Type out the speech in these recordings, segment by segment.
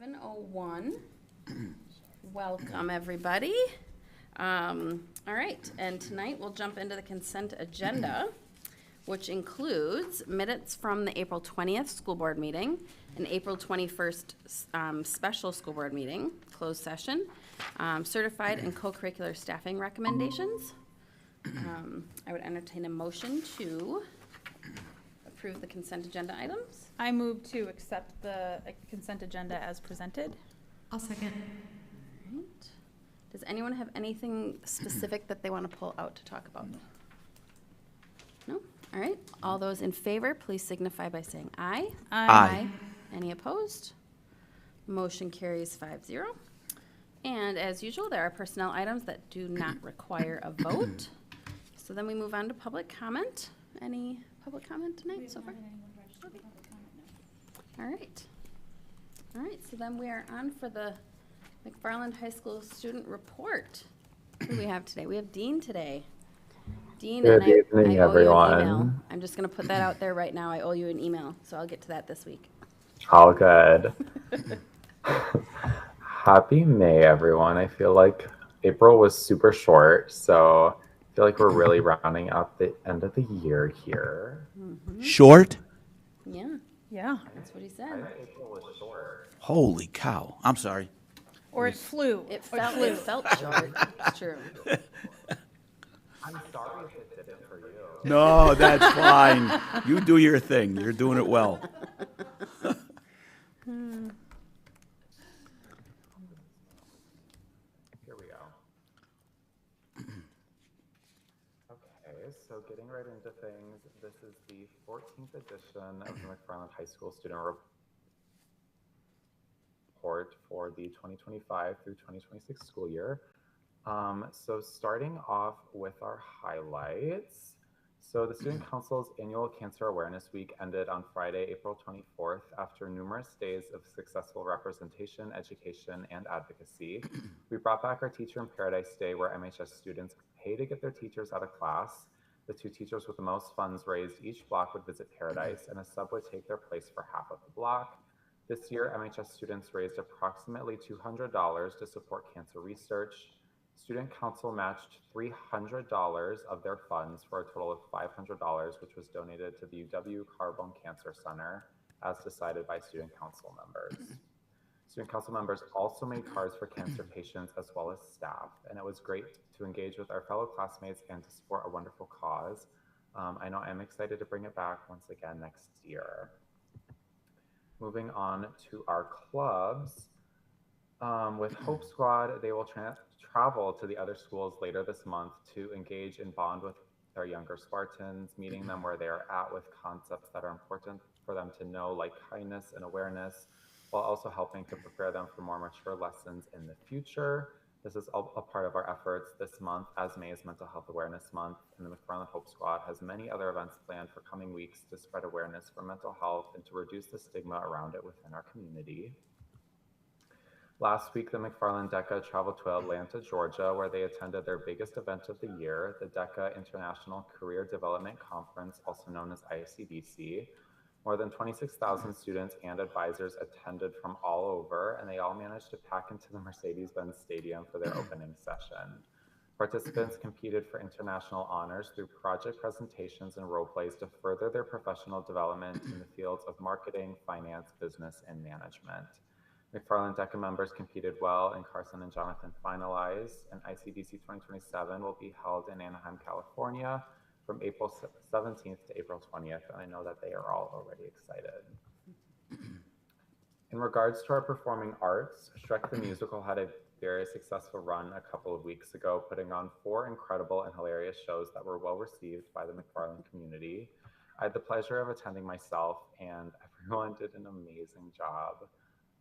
7:01. Welcome, everybody. All right, and tonight we'll jump into the consent agenda, which includes minutes from the April 20th school board meeting and April 21st special school board meeting, closed session, certified and co-curricular staffing recommendations. I would entertain a motion to approve the consent agenda items. I move to accept the consent agenda as presented. I'll second. All right. Does anyone have anything specific that they want to pull out to talk about? No? All right. All those in favor, please signify by saying aye. Aye. Any opposed? Motion carries 5-0. And as usual, there are personnel items that do not require a vote. So then we move on to public comment. Any public comment tonight so far? All right. All right, so then we are on for the McFarland High School student report. Who do we have today? We have Dean today. Dean, Good and I evening, owe you an everyone. email. I'm just going to put that out there right now. I owe you an email, so I'll get to that this week. All good. Happy May, everyone. I feel like April was super short, so I feel like we're really rounding out the end of the year here. Short? Yeah, Yeah. that's what he said. April was short. Holy cow. I'm sorry. Or it flew. It Or felt short. It's true. I'm sorry if it didn't for you. No, that's fine. You do your thing. You're doing it well. Here we go. Okay, so getting right into things, this is the 14th edition of the McFarland High School Student Report for the 2025 through 2026 school year. So starting off with our highlights. So the Student Council's annual Cancer Awareness Week ended on Friday, April 24th, after numerous days of successful representation, education, and advocacy. We brought back our Teacher in Paradise Day, where MHS students pay to get their teachers out of class. The two teachers with the most funds raised each block would visit Paradise, and a sub would take their place for half of the block. This year, MHS students raised approximately $200 to support cancer research. Student Council matched $300 of their funds for a total of $500, which was donated to the UW Carbone Cancer Center, as decided by Student Council members. Student Council members also made cards for cancer patients as well as staff, and it was great to engage with our fellow classmates and to support a wonderful cause. I know I'm excited to bring it back once again next year. Moving on to our clubs. With Hope Squad, they will travel to the other schools later this month to engage and bond with their younger Spartans, meeting them where they are at with concepts that are important for them to know, like kindness and awareness, while also helping to prepare them for more mature lessons in the future. This is a part of our efforts this month, as May is Mental Health Awareness Month, and the McFarland Hope Squad has many other events planned for coming weeks to spread awareness for mental health and to reduce the stigma around it within our community. Last week, the McFarland DECA traveled to Atlanta, Georgia, where they attended their biggest event of the year, the DECA International Career Development Conference, also known as ICDC. More than 26,000 students and advisors attended from all over, and they all managed to pack into the Mercedes-Benz Stadium for their opening session. Participants competed for international honors through project presentations and role plays to further their professional development in the fields of marketing, finance, business, and management. McFarland DECA members competed well, and Carson and Jonathan finalized, and ICDC 2027 will be held in Anaheim, California from April 17th to April 20th, and I know that they are all already excited. In regards to our performing arts, Shrek the Musical had a very successful run a couple of weeks ago, putting on 4 incredible and hilarious shows that were well received by the McFarland community. I had the pleasure of attending myself, and everyone did an amazing job.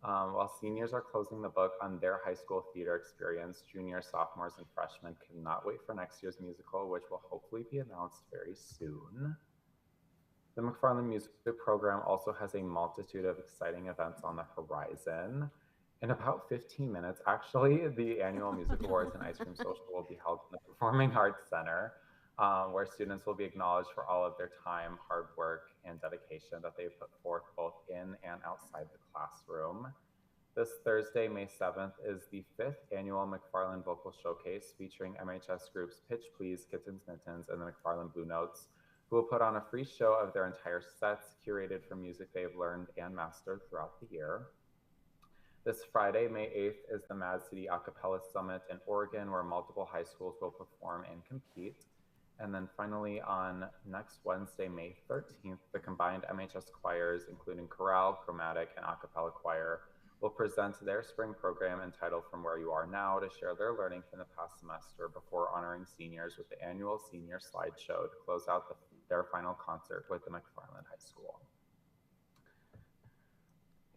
While seniors are closing the book on their high school theater experience, juniors, sophomores, and freshmen cannot wait for next year's musical, which will hopefully be announced very soon. The McFarland Music Program also has a multitude of exciting events on the horizon. In about 15 minutes, actually, the annual Music Awards and Ice Cream Social will be held in the Performing Arts Center, where students will be acknowledged for all of their time, hard work, and dedication that they've put forth both in and outside the classroom. This Thursday, May 7th, is the 5th annual McFarland Vocal Showcase featuring MHS groups Pitch Please, Kittens Mittens, and the McFarland Blue Notes, who will put on a free show of their entire sets curated from music they've learned and mastered throughout the year. This Friday, May 8th, is the Mad City Acapella Summit in Oregon, where multiple high schools will perform and compete. And then finally, on next Wednesday, May 13th, the combined MHS choirs, including chorale, chromatic, and a cappella choir, will present their spring program entitled From Where You Are Now to share their learning from the past semester before honoring seniors with the annual senior slideshow to close out their final concert with the McFarland High School.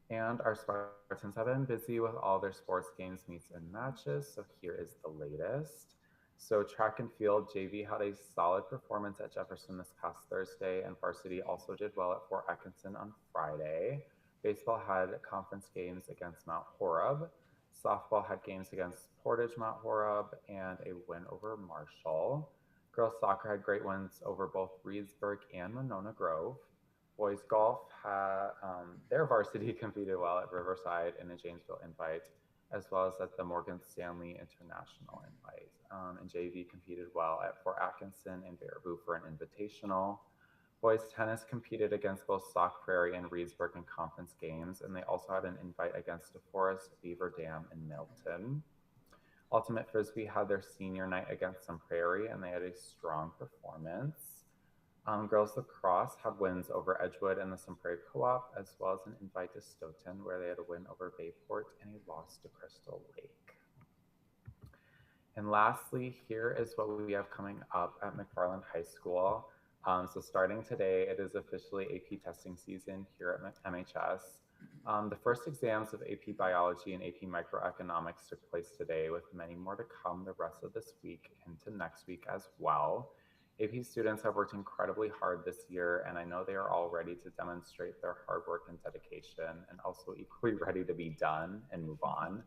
And our Spartans have been busy with all their sports games, meets, and matches, so here is the latest. So track and field, JV had a solid performance at Jefferson this past Thursday, and varsity also did well at Fort Atkinson on Friday. Baseball had conference games against Mount Horeb. Softball had games against Portage Mount Horeb and a win over Marshall. Girls soccer had great wins over both Reedsburg and Monona Grove. Boys golf had their varsity competed well at Riverside in the Janesville Invite, as well as at the Morgan Stanley International Invite. And JV competed well at Fort Atkinson and Baraboo for an invitational. Boys tennis competed against both Sauk Prairie and Reedsburg in conference games, and they also had an invite against DeForest, Beaver Dam, and Milton. Ultimate Frisbee had their senior night against Sun Prairie, and they had a strong performance. Girls lacrosse had wins over Edgewood and the Sun Prairie Co-op, as well as an invite to Stoughton, where they had a win over Bayport and a loss to Crystal Lake. And lastly, here is what we have coming up at McFarland High School. So starting today, it is officially AP testing season here at MHS. The first exams of AP Biology and AP Microeconomics took place today, with many more to come the rest of this week into next week as well. AP students have worked incredibly hard this year, and I know they are all ready to demonstrate their hard work and dedication, and also equally ready to be done and move on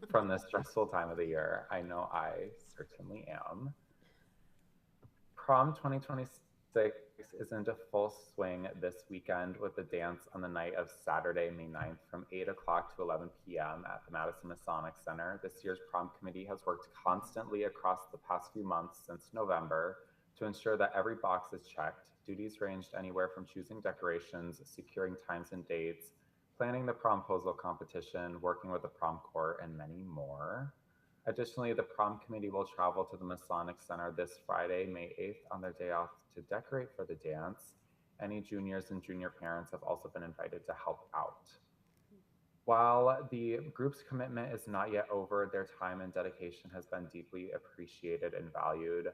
from this stressful time of the year. I know I certainly am. Prom 2026 is into full swing this weekend with the dance on the night of Saturday, May 9th from 8 o'clock to 11 p.m. at the Madison Masonic Center. This year's prom committee has worked constantly across the past few months since November to ensure that every box is checked. Duties ranged anywhere from choosing decorations, securing times and dates, planning the promposal competition, working with the prom court, and many more. Additionally, the prom committee will travel to the Masonic Center this Friday, May 8th, on their day off to decorate for the dance. Any juniors and junior parents have also been invited to help out. While the group's commitment is not yet over, their time and dedication has been deeply appreciated and valued.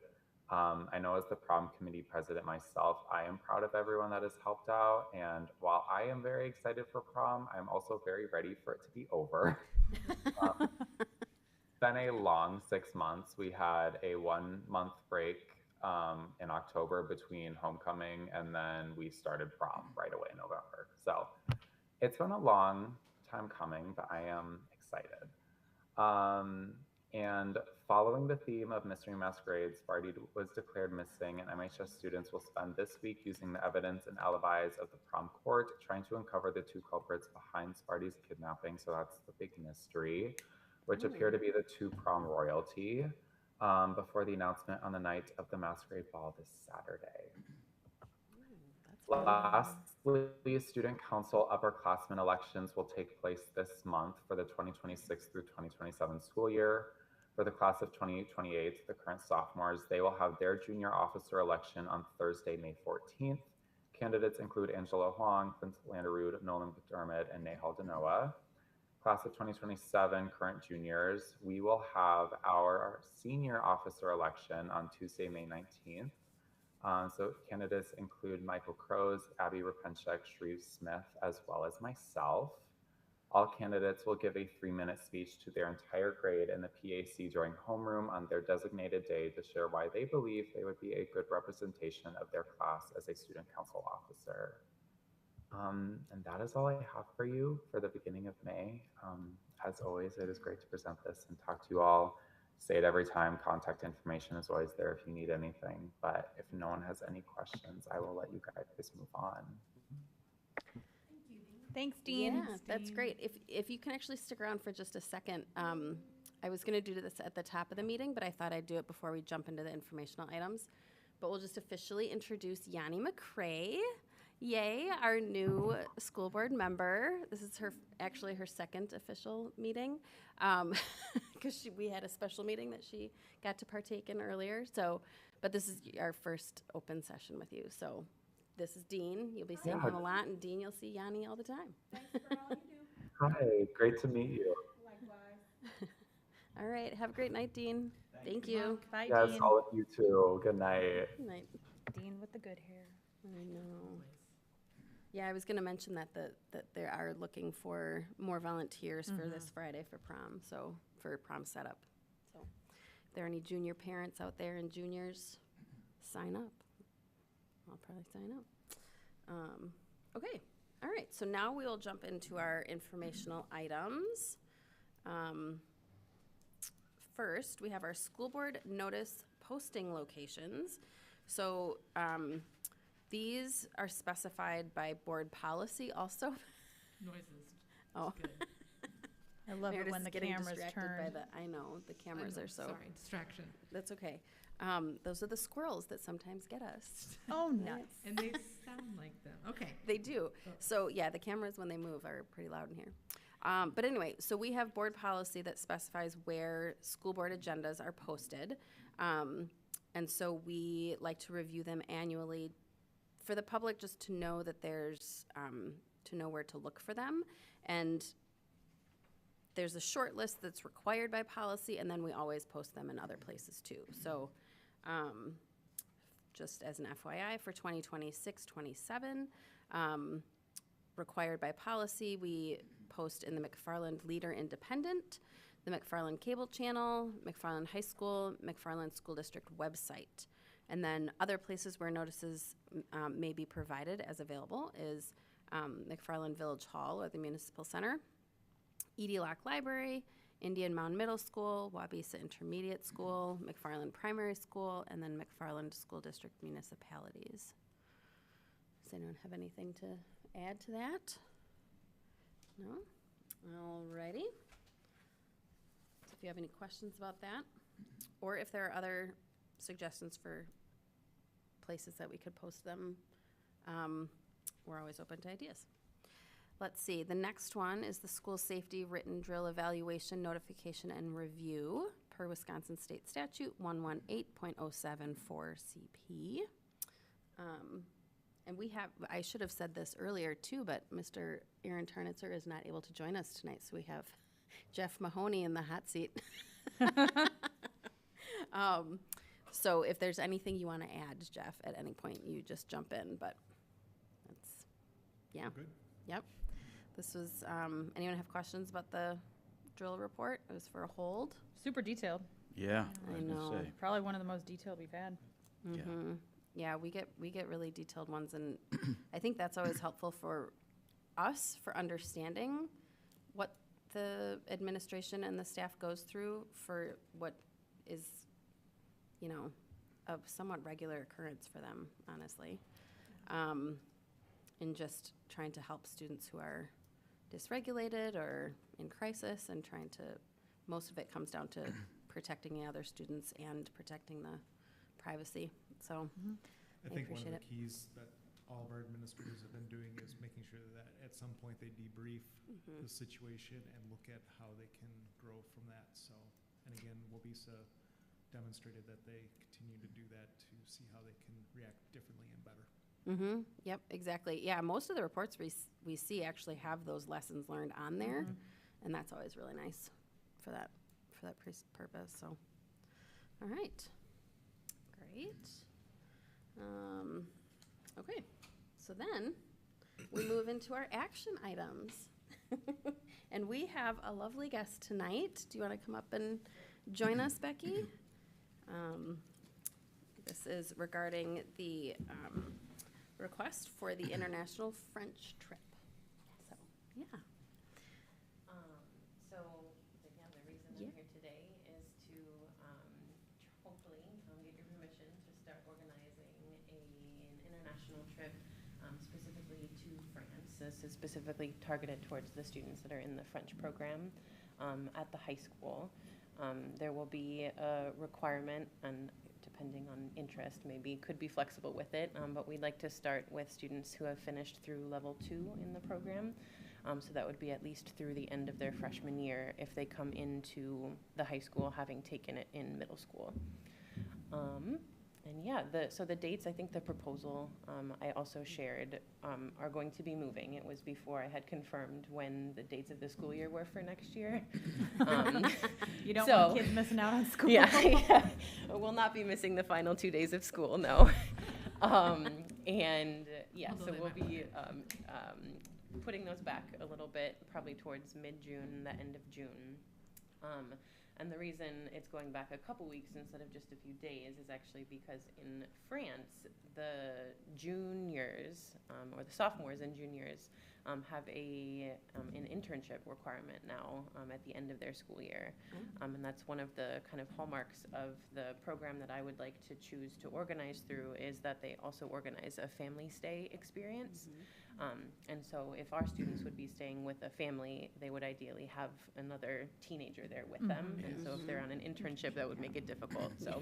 I know as the prom committee president myself, I am proud of everyone that has helped out. And while I am very excited for prom, I'm also very ready for it to be over. Been a long 6 months. We had a 1 month break in October between homecoming, and then we started prom right away in November. So it's been a long time coming, but I am excited. And following the theme of mystery masquerades, Sparty was declared missing, and MHS students will spend this week using the evidence and alibis of the prom court, trying to uncover the 2 culprits behind Sparty's kidnapping. So that's the big mystery, which appear to be the 2 prom royalty, before the announcement on the night of the masquerade ball this Saturday. Lastly, student council upperclassmen elections will take place this month for the 2026 through 2027 school year. For the class of 2028, the current sophomores, they will have their junior officer election on Thursday, May 14th. Candidates include Angela Huang, Clint Landerud, Nolan McDermott, and Nehal Danoa. Class of 2027 current juniors, we will have our senior officer election on Tuesday, May 19th. So candidates include Michael Crows, Abby Rapenchek, Shreve Smith, as well as myself. All candidates will give a 3-minute speech to their entire grade in the PAC during homeroom on their designated day to share why they believe they would be a good representation of their class as a student council officer. And that is all I have for you for the beginning of May. As always, it is great to present this and talk to you all. Say it every time, contact information is always there if you need anything. But if no one has any questions, I will let you guys move on. Thanks, Dean. Yeah, that's great. If you can actually stick around for just a second, I was going to do this at the top of the meeting, but I thought I'd do it before we jump into the informational items. But we'll just officially introduce Yanni McCrae. Yay, our new school board member. This is actually her second official meeting, because we had a special meeting that she got to partake in earlier. So, but this is our first open session with you. So this is Dean. You'll be seeing him a lot, and Dean, you'll see Yanni all the time. Thanks for all you do. Hi, great to meet you. Likewise. All right, have a great night, Dean. Thank you. Bye, Yes, Dean. all of you too. Good night. Good night. Dean with the good hair. I know. Yeah, I was going to mention that they are looking for more volunteers for this Friday for prom, so for prom setup. So if there are any junior parents out there and juniors, sign up. I'll probably sign up. Okay, all right, so now we will jump into our informational items. First, we have our school board notice posting locations. So these are specified by board policy also. Noises. Oh. Good. I love it Meredith's when the getting cameras distracted by turn. the, I know, the cameras I know, are so, Sorry, distraction. that's okay. Those are the squirrels that sometimes get us. Oh, nuts. And they sound like them. Okay. They do. So, yeah, the cameras, when they move, are pretty loud in here. But anyway, so we have board policy that specifies where school board agendas are posted. And so we like to review them annually for the public, just to know that there's, to know where to look for them. And there's a short list that's required by policy, and then we always post them in other places too. So just as an FYI, for 2026-27, required by policy, we post in the McFarland Leader Independent, the McFarland Cable Channel, McFarland High School, McFarland School District website. And then other places where notices may be provided as available is McFarland Village Hall or the Municipal Center, Edie Lock Library, Indian Mound Middle School, Wabisa Intermediate School, McFarland Primary School, and then McFarland School District municipalities. Does anyone have anything to add to that? No? Alrighty. So if you have any questions about that, or if there are other suggestions for places that we could post them, we're always open to ideas. Let's see, the next one is the school safety written drill evaluation notification and review per Wisconsin State Statute 118.074 CP. And I should have said this earlier too, but Mr. Aaron Tarnitzer is not able to join us tonight, so we have Jeff Mahoney in the hot seat. So if there's anything you want to add, Jeff, at any point, you just jump in, but that's, yeah. Good. Yep. This was, anyone have questions about the drill report? It was for a hold. Super detailed. Yeah, I I was know. gonna say. Probably one of the most detailed we've had. Yeah. Yeah, we get really detailed ones, and I think that's always helpful for us for understanding what the administration and the staff goes through for what is, a somewhat regular occurrence for them, honestly. In just trying to help students who are dysregulated or in crisis, and most of it comes down to protecting the other students and protecting the privacy. So I think one of appreciate the it. keys that all of our administrators have been doing is making sure that at some point they debrief the situation and look at how they can grow from that. So, and again, Wabisa demonstrated that they continue to do that to see how they can react differently and better. Mm-hmm. Yep, exactly. Yeah, most of the reports we see actually have those lessons learned on there, and that's always really nice for that purpose. So, all right, great. Okay, so then we move into our action items, and we have a lovely guest tonight. Do you want to come up and join us, Becky? This is regarding the request for the international French trip. So, yeah. So, again, the reason Yeah. I'm here today is to hopefully get your permission to start organizing an international trip specifically to France. this is specifically targeted towards the students that are in the French program at the high school. There will be a requirement, and depending on interest, maybe could be flexible with it, but we'd like to start with students who have finished through level 2 in the program. So that would be at least through the end of their freshman year if they come into the high school having taken it in middle school. And yeah, so the dates, I think the proposal I also shared are going to be moving. It was before I had confirmed when the dates of the school year were for next year. You don't So- want kids missing out on school. Yeah, we'll not be missing the final 2 days of school, no. And yeah, Although so they we'll might be putting those back a little bit, probably towards mid-June, the end of June. And the reason it's going back a couple weeks instead of just a few days is actually because in France, the juniors, or the sophomores and juniors, have an internship requirement now at the end of their school year. And that's one of the kind of hallmarks of the program that I would like to choose to organize through is that they also organize a family stay experience. And so if our students would be staying with a family, they would ideally have another teenager there with them. And so if they're on an internship, that would make it difficult, so.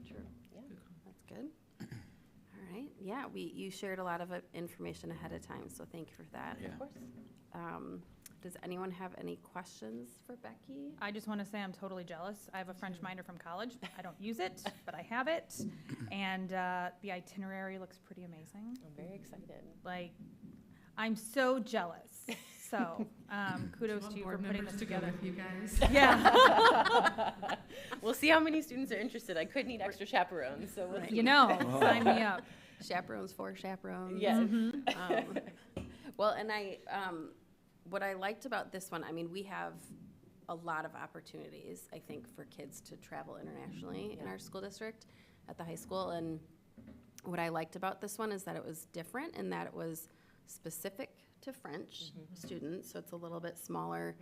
True. Yeah. That's good. All right. Yeah, you shared a lot of information ahead of time, so thank you for that. Yeah. Of course. Does anyone have any questions for Becky? I just want to say I'm totally jealous. I have a French minor from college. I don't use it, but I have it. And the itinerary looks pretty amazing. I'm very excited. Like, I'm so jealous. So kudos Want to you for board putting members this to go together. with you guys. Yeah. We'll see how many students are interested. I could need extra chaperones, so we'll see. You know, sign me up. Chaperones for chaperones. Yes. Well, and what I liked about this one, I mean, we have a lot of opportunities, I think, for kids to travel internationally in our school district at the high school. And what I liked about this one is that it was different in that it was specific to French students, so it's a little bit smaller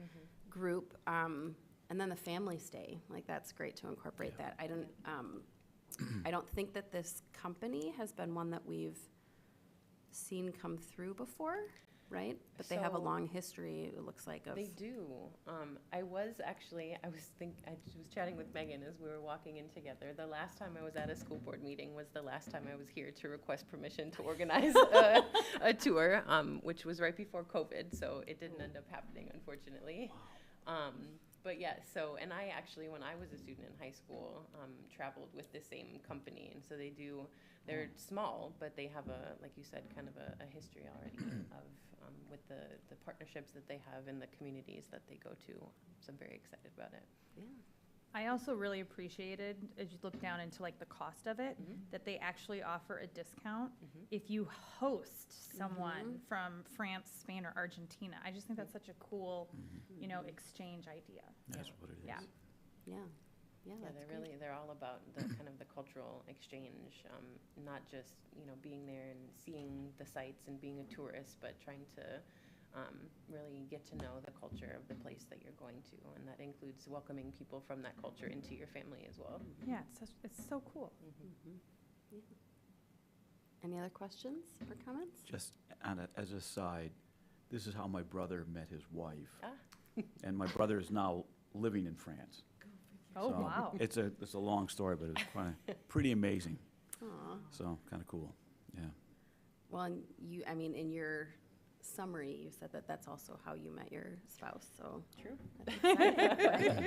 group. And then the family stay, like that's great to incorporate that. I don't think that this company has been one that we've seen come through before, right? But they have a So- long history, it looks like, of. They do. I was chatting with Megan as we were walking in together. The last time I was at a school board meeting was the last time I was here to request permission to organize a tour, which was right before COVID, so it didn't end up happening, unfortunately. But yeah, and I actually, when I was a student in high school, traveled with the same company, and so they're small, but they have like you said, kind of a history already of, with the partnerships that they have in the communities that they go to, so I'm very excited about it. Yeah. I also really appreciated, as you look down into like the cost of it, that they actually offer a discount if you host someone from France, Spain, or Argentina. I just think that's such a cool, exchange idea. That's what it is. Yeah. Yeah, Yeah, that's great. they're all about the kind of the cultural exchange, not just, being there and seeing the sights and being a tourist, but trying to really get to know the culture of the place that you're going to, and that includes welcoming people from that culture into your family as well. Yeah, it's so cool. Yeah. Any other questions or comments? Just as a side, this is how my brother met his wife. Ah. And my brother is now living in France. Oh, So wow. It's a long story, but it's pretty amazing. Aw. So kind of cool. Yeah. Well, and in your summary, you said that that's also how you met your spouse, so. True. that's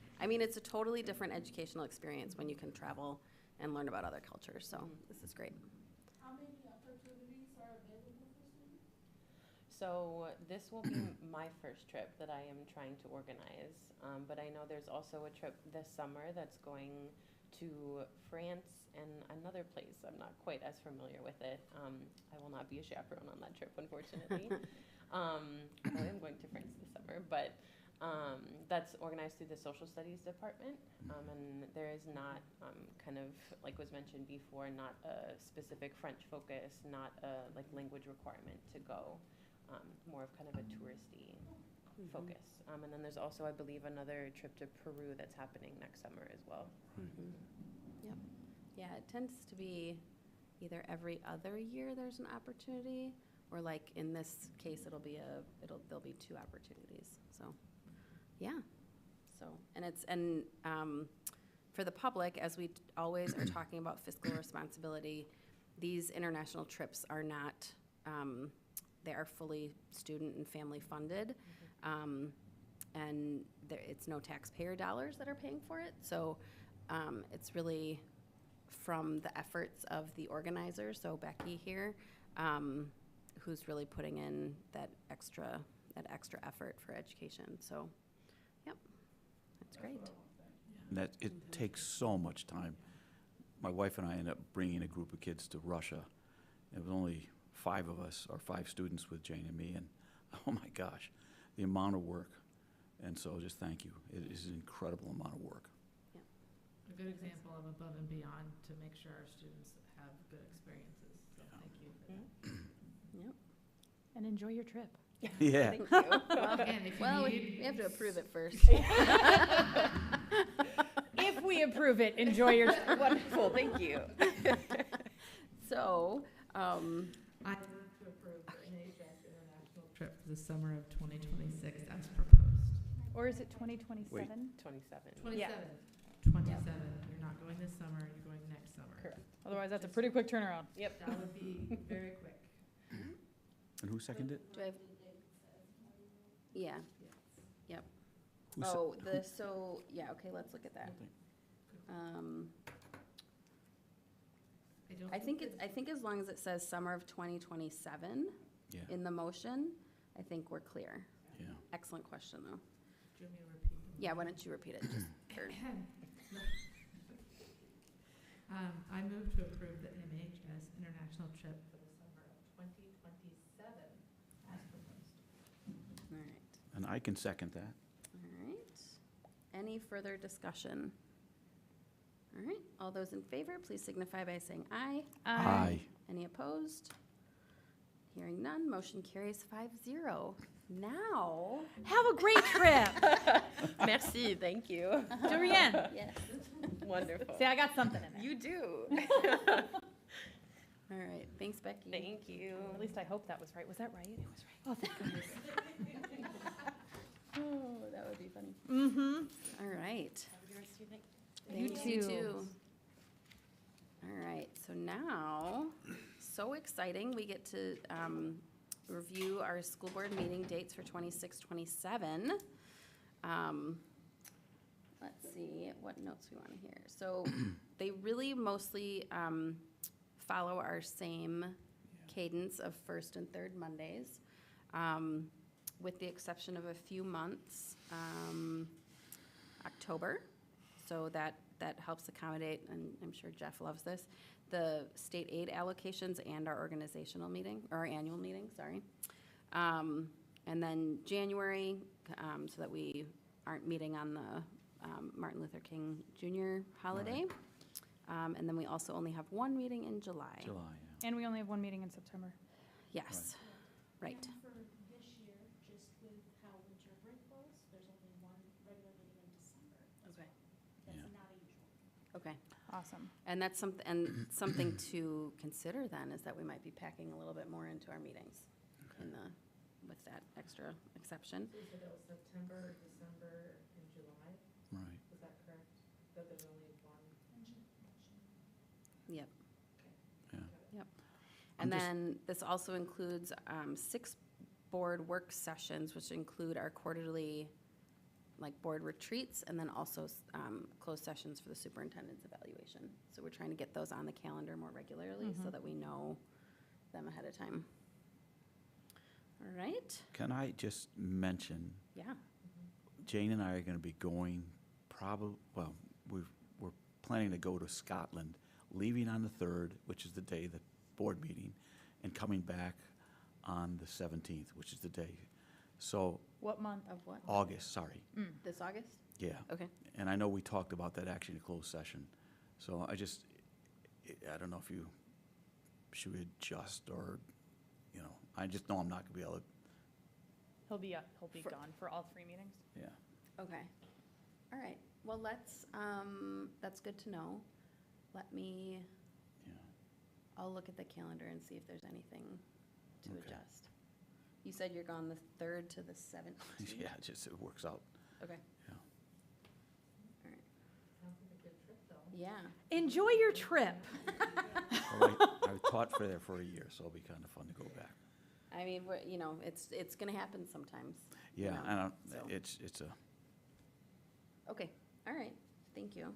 exciting. It's a totally different educational experience when you can travel and learn about other cultures, so this is great. How many opportunities are available for students? So this will be my first trip that I am trying to organize, but I know there's also a trip this summer that's going to France and another place. I'm not quite as familiar with it. I will not be a chaperone on that trip, unfortunately. I am going to France this summer, but that's organized through the social studies department, and there is not, kind of like was mentioned before, not a specific French focus, not a language requirement to go. More of kind of a touristy focus. And then there's also, I believe, another trip to Peru that's happening next summer as well. Yep. Yeah, it tends to be either every other year there's an opportunity, or like in this case, there'll be 2 opportunities, so, yeah. So, for the public, as we always are talking about fiscal responsibility, these international trips are not, they are fully student and family funded. And it's no taxpayer dollars that are paying for it. So it's really from the efforts of the organizers, so Becky here, who's really putting in that extra effort for education. So, yep, that's great. And that, it takes so much time. My wife and I ended up bringing a group of kids to Russia. It was only 5 of us, or 5 students with Jane and me, and oh my gosh, the amount of work. And so just thank you. It is an incredible amount of work. A good example of above and beyond to make sure our students have good experiences. So thank you for that. Yep. And enjoy your trip. Yeah. Thank you. Again, if you Well, need- we have to approve it first. If we approve it, enjoy your trip. Wonderful, thank you. So, I move to approve the NHS international trip for the summer of 2026 as proposed. Or is it 2027? 27. 27. Yeah. 27. You're not going this summer, you're going next summer. Correct. Otherwise, that's a pretty quick turnaround. Yep. That would be very quick. And who seconded it? do I have? Yeah, yep. Who se- Oh, okay, let's look at that. I think as long as it says summer of 2027 Yeah, in the motion, I think we're clear. yeah. Excellent question, though. Do you want me to repeat? Yeah, why don't you repeat it, just for, I move to approve the MHS international trip for the summer of 2027 as proposed. all right, And I can second that. all right. Any further discussion? All right, all those in favor, please signify by saying aye. Aye. Any opposed? Hearing none, motion carries 5-0. Now, Have a great trip. Merci, thank you. Dorian, yes, Wonderful. see, I got something in there. You do. all right, thanks, Becky. Thank you. At least I hope that was right. Was that right? It was right. Oh, thank goodness. Oh, that would be funny. Mm-hmm. All right. You Thanks, you too. too. All right, so now, so exciting, we get to review our school board meeting dates for 26, 27. Let's see what notes we want to hear. So they really mostly follow our same cadence of first and third Mondays, with the exception of a few months. October, so that helps accommodate, and I'm sure Jeff loves this, the state aid allocations and our organizational meeting, or our annual meeting, sorry. And then January, so that we aren't meeting on the Martin Luther King Jr. holiday. And then we also only have one meeting in July. July, yeah. And we only have one meeting in September. Yes, right. And for this year, just with how winter break falls, there's only one regular meeting in December as Okay. well. That's Yeah. not a usual. Okay. Awesome. And that's something to consider then, is that we might be packing a little bit more into our meetings with that extra exception. So you said that was September, December, and July, Right. is that correct? That there's only one? Yep. Yeah. Yep. I'm And just- then this also includes 6 board work sessions, which include our quarterly, board retreats, and then also closed sessions for the superintendent's evaluation. So we're trying to get those on the calendar more regularly so that we know them ahead of time. All right, Can I just mention, yeah. Jane and I are going to be going we're planning to go to Scotland, leaving on the 3rd, which is the day of the board meeting, and coming back on the 17th, which is the day. So What month? Of what? August, sorry. This August? Yeah. Okay. And I know we talked about that actually in a closed session. So I don't know if you should adjust or, I just know I'm not going to be able to, He'll be For- gone for all 3 meetings. yeah. Okay. All right. Well, that's good to know. Yeah. I'll look at the calendar and see if there's anything to Okay. adjust. You said you're gone the 3rd to the 17th? Yeah, it works out. Okay. Yeah. All right. Sounds like a good trip, though. Yeah. Enjoy your trip. Well, I taught there for a year, so it'll be kind of fun to go back. I mean, you know, it's going to happen sometimes. you Yeah, know, and so. it's a, Okay, all right, thank you.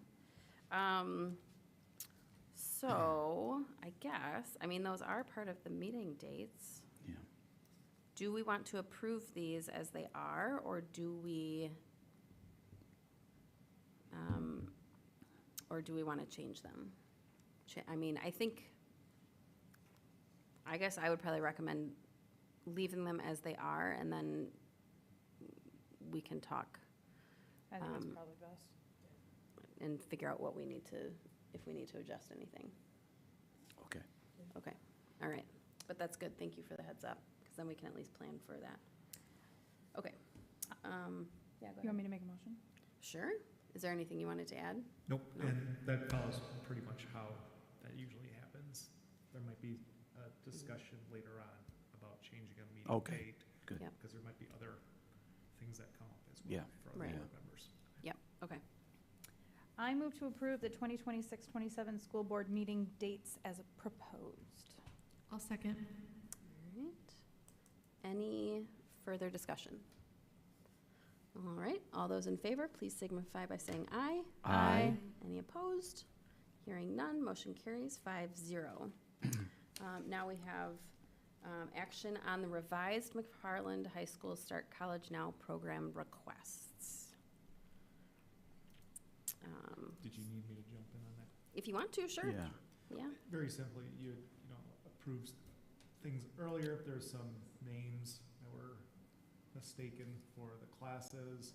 So, I guess, I mean, those are part of the meeting dates. yeah. Do we want to approve these as they are, or do we want to change them? I mean, I guess I would probably recommend leaving them as they are, and then we can talk I think it's Um, probably best. and figure out what we need to, if we need to adjust anything. Okay. Okay, all right, but that's good, thank you for the heads up, because then we can at least plan for that. Okay, yeah, go You want ahead. me to make a motion? Sure, is there anything you wanted to add? Nope, No. and that follows pretty much how that usually happens. There might be a discussion later on about changing a meeting Okay, date. good. Yep. Because there might be other things that come up as well Yeah. for other Right. board members. Yep, okay. I move to approve the 2026-27 school board meeting dates as proposed. I'll second. All right, any further discussion? All right, all those in favor, please signify by saying aye. Aye. Any opposed? Hearing none, motion carries 5-0. Now we have action on the revised McFarland High School Start College Now program requests. Did you need me to jump in on that? If you want to, sure. Yeah. Yeah, Very simply, you approved things earlier. There's some names that were mistaken for the classes,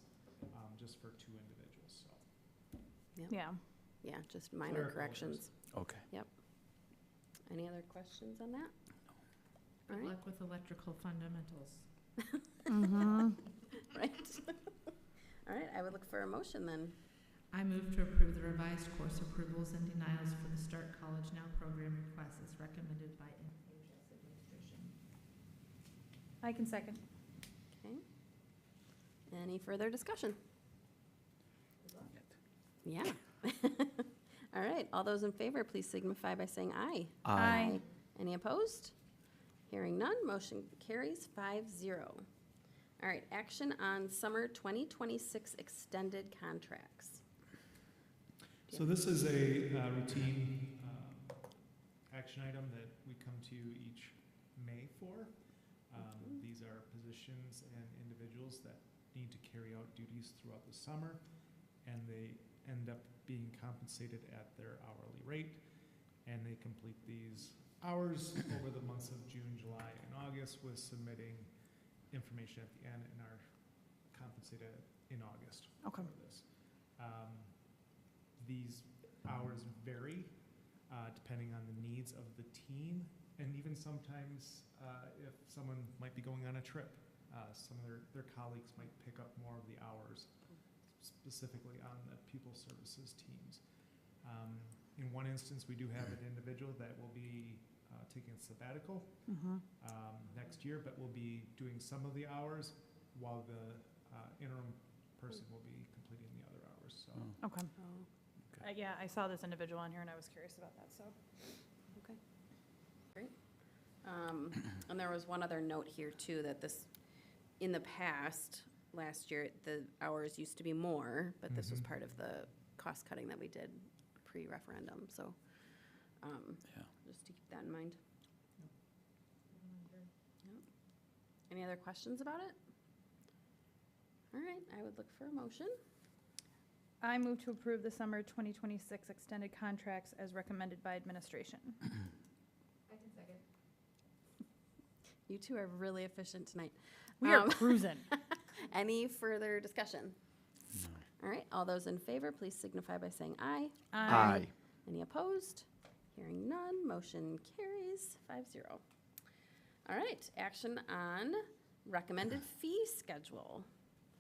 just for 2 individuals, so. Yeah. yeah, just minor Clerical corrections. Okay. Any other questions on that? All Good right, luck with electrical fundamentals. Mm-hmm. right. All right, I would look for a motion then. I move to approve the revised course approvals and denials for the Start College Now program requests as recommended by MHS administration. I can second. Okay. Any further discussion? Yeah. All right, all those in favor, please signify by saying aye. Aye. Any opposed? Hearing none, motion carries 5-0. All right, action on summer 2026 extended contracts. So this is a routine action item that we come to you each May for. These are positions and individuals that need to carry out duties throughout the summer, and they end up being compensated at their hourly rate, and they complete these hours over the months of June, July, and August, with submitting information at the end and are compensated in August Okay. for this. These hours vary depending on the needs of the team, and even sometimes if someone might be going on a trip, some of their colleagues might pick up more of the hours, specifically on the pupil services teams. In one instance, we do have an individual that will be taking a sabbatical Mm-hmm. next year, but will be doing some of the hours while the interim person will be completing the other hours, so. Oh, Okay. Oh, Yeah, I saw this individual on here and I was curious about that, so. okay. Great. And there was one other note here too, that this, in the past, last year, the hours used to be more, but this was Mhm. part of the cost cutting that we did pre-referendum, so, Yeah. just to keep that in mind. Yep. Any other questions about it? All right, I would look for a motion. I move to approve the summer 2026 extended contracts as recommended by administration. I can second. You two are really efficient tonight. We are Um, cruising. Any further discussion? No. All right, all those in favor, please signify by saying aye. Aye. Any opposed? Hearing none, motion carries 5-0. All right, action on recommended fee schedule.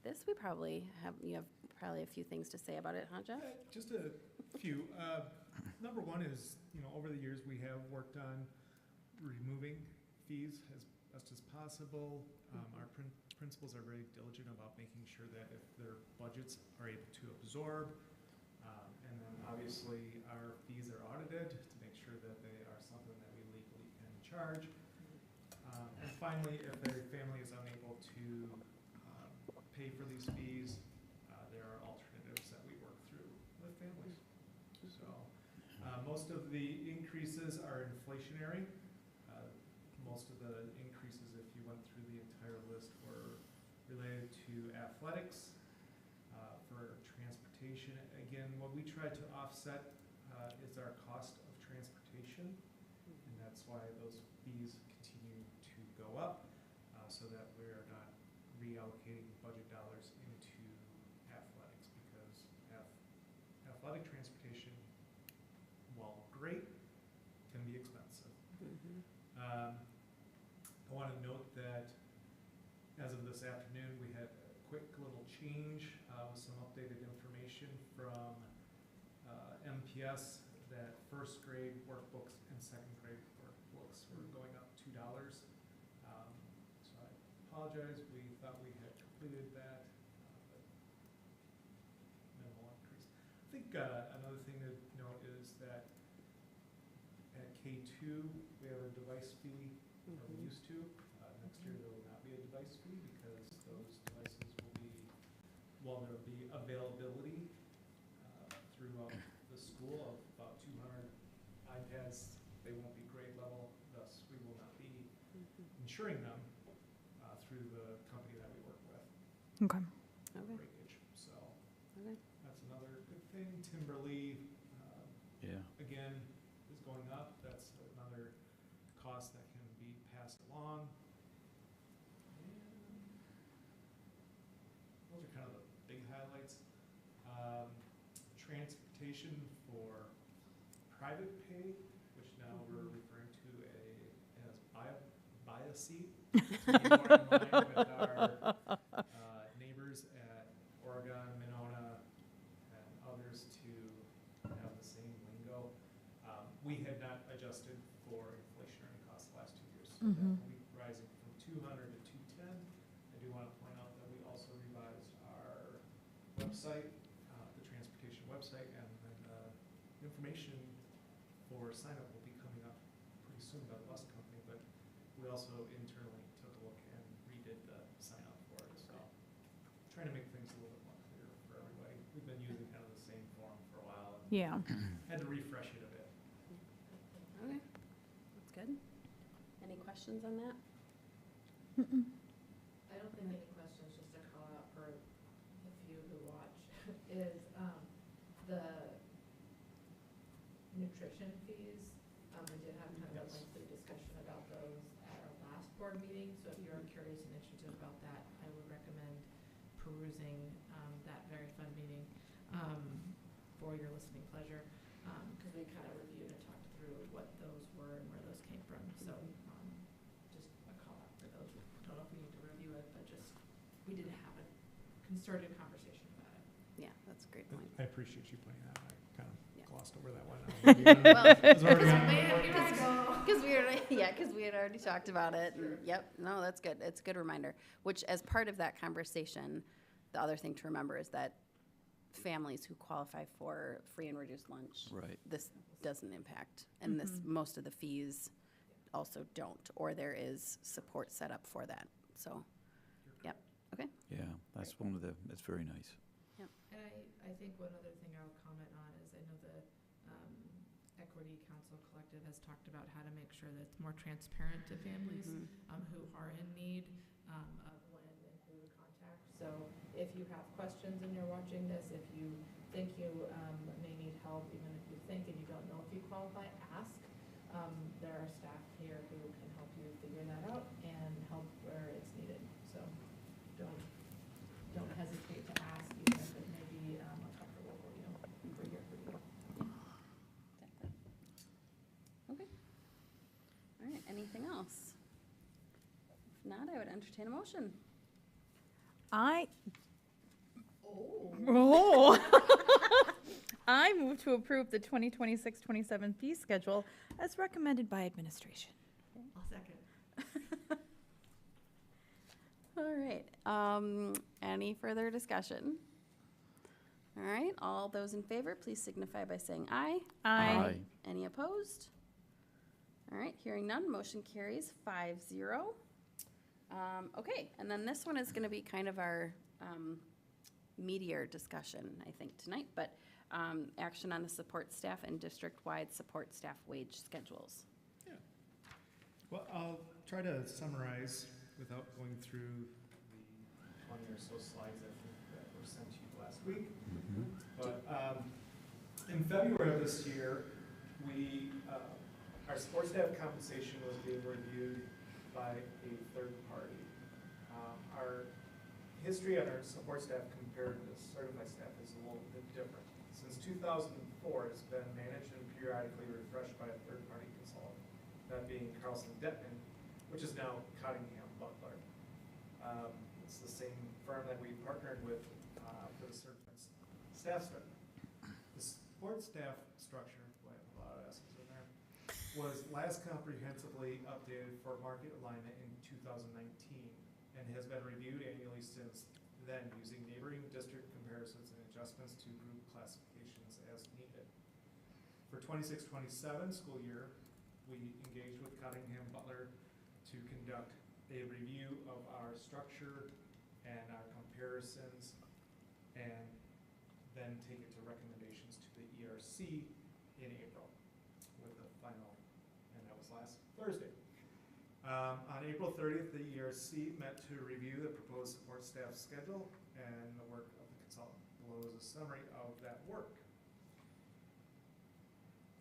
This we probably have, you have probably a few things to say about it, huh, Jeff? Just a few. Number one is, over the years, we have worked on removing fees as best as possible. Our principals are very diligent about making sure that if their budgets are able to absorb, and then obviously our fees are audited to make sure that they are something that we legally can charge. And finally, if a family is unable to pay for these fees, there are alternatives that we work through with families. So most of the increases are inflationary. Most of the increases, if you went through the entire list, were related to athletics, for transportation. Again, what we try to offset is our cost of transportation, and that's why those fees continue to go up, so that we're not reallocating budget dollars into athletics, because athletic transportation, while great, can be expensive. I want to note that as of this afternoon, we had a quick little change with some updated information from MPS that first grade workbooks and second grade workbooks were going up $2. So I apologize, we thought we had completed that, but minimal increase. I think another thing to note is that at K2, we have a device fee, or we used to. Next year, there will not be a device fee because those devices will be, well, there will be availability throughout the school of about 200 iPads. They won't be grade level, thus we will not be insuring them through the company that we work with. Okay. Okay. Breakage. So Okay. that's another good thing. Timberly, Yeah. again, is going up. That's another cost that can be passed along. And those are kind of the big highlights. Transportation for private pay, which now we're referring to as buy a seat, to be more in line with our neighbors at Oregon, Monona, and others to have the same lingo. We had not adjusted for inflationary costs the last 2 years, so that will be rising from 200 to 210. I do want to point out that we also revised our website, the transportation website, and then information for sign up will be coming up pretty soon by the bus company, but we also internally took a look and redid the sign up for it, so trying to make things a little bit more clear for everybody. We've been using kind of the same form for a while, and Yeah. had to refresh it a bit. Okay, that's good. Any questions on that? I don't think any questions, just a call out for the few who watch, is the nutrition fees. We did have kind of a Yes. lengthy discussion about those at our last board meeting, so if you're curious and interested about that, I would recommend perusing that very fun meeting for your listening pleasure, because we kind of reviewed and talked through what those were and where those came from. So just a call out for those. Don't know if we need to review it, but just, we did have a concerted conversation about it. Yeah, that's a great point. I appreciate you pointing that out. I kind of Yeah. glossed over that one. Well, It was already on. Because we had already talked about it. And, yep, no, that's good. It's a good reminder. Which, as part of that conversation, the other thing to remember is that families who qualify for free and reduced lunch, Right. this doesn't impact. And this, most of the fees also don't, or there is support set up for that. So, yep, okay. Yeah, that's that's very nice. And I think one other thing I'll comment on is I know the Equity Council Collective has talked about how to make sure that it's more transparent to families who are in need of when and who to contact. So if you have questions and you're watching this, if you think you may need help, even if you think and you don't know if you qualify, ask. There are staff here who can help you figure that out and help where it's needed. So don't hesitate to ask, even if it may be uncomfortable for you. We're here for you. Exactly. Okay. All right, anything else? If not, I would entertain a motion. I move to approve the 2026-27 fee schedule as recommended by administration. I'll second. All right. Any further discussion? All right. All those in favor, please signify by saying aye. Aye. Any opposed? All right. Hearing none, motion carries 5-0. Okay. And then this one is going to be kind of our meatier discussion, I think, tonight. But action on the support staff and district-wide support staff wage schedules. Yeah. Well, I'll try to summarize without going through the 20 or so slides I think that were sent to you last week. But in February of this year, we our support staff compensation was being reviewed by a third party. Our history on our support staff compared to certified staff is a little bit different. Since 2004, it's been managed and periodically refreshed by a third party consultant, that being Carlson Detman, which is now Cottingham Butler. It's the same firm that we partnered with for the certified staff study. The support staff structure, boy, I have a lot of S's in there, was last comprehensively updated for market alignment in 2019 and has been reviewed annually since then using neighboring district comparisons and adjustments to group classifications as needed. For 26-27 school year, we engaged with Cottingham Butler to conduct a review of our structure and our comparisons, and then take it to recommendations to the ERC in April with the final, and that was last Thursday. On April 30th, the ERC met to review the proposed support staff schedule and the work of the consultant. Below is a summary of that work.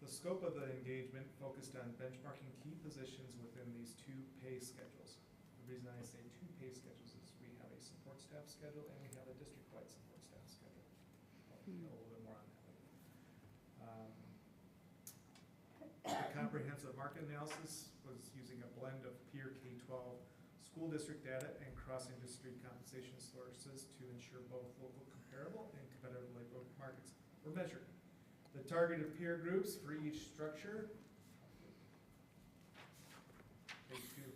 The scope of the engagement focused on benchmarking key positions within these two pay schedules. The reason I say two pay schedules is we have a support staff schedule and we have a district-wide support staff schedule. I'll get a little bit more on that later. The comprehensive market analysis was using a blend of peer K-12 school district data and cross-industry compensation sources to ensure both local comparable and competitive labor markets were measured. The targeted peer groups for each structure, page 2,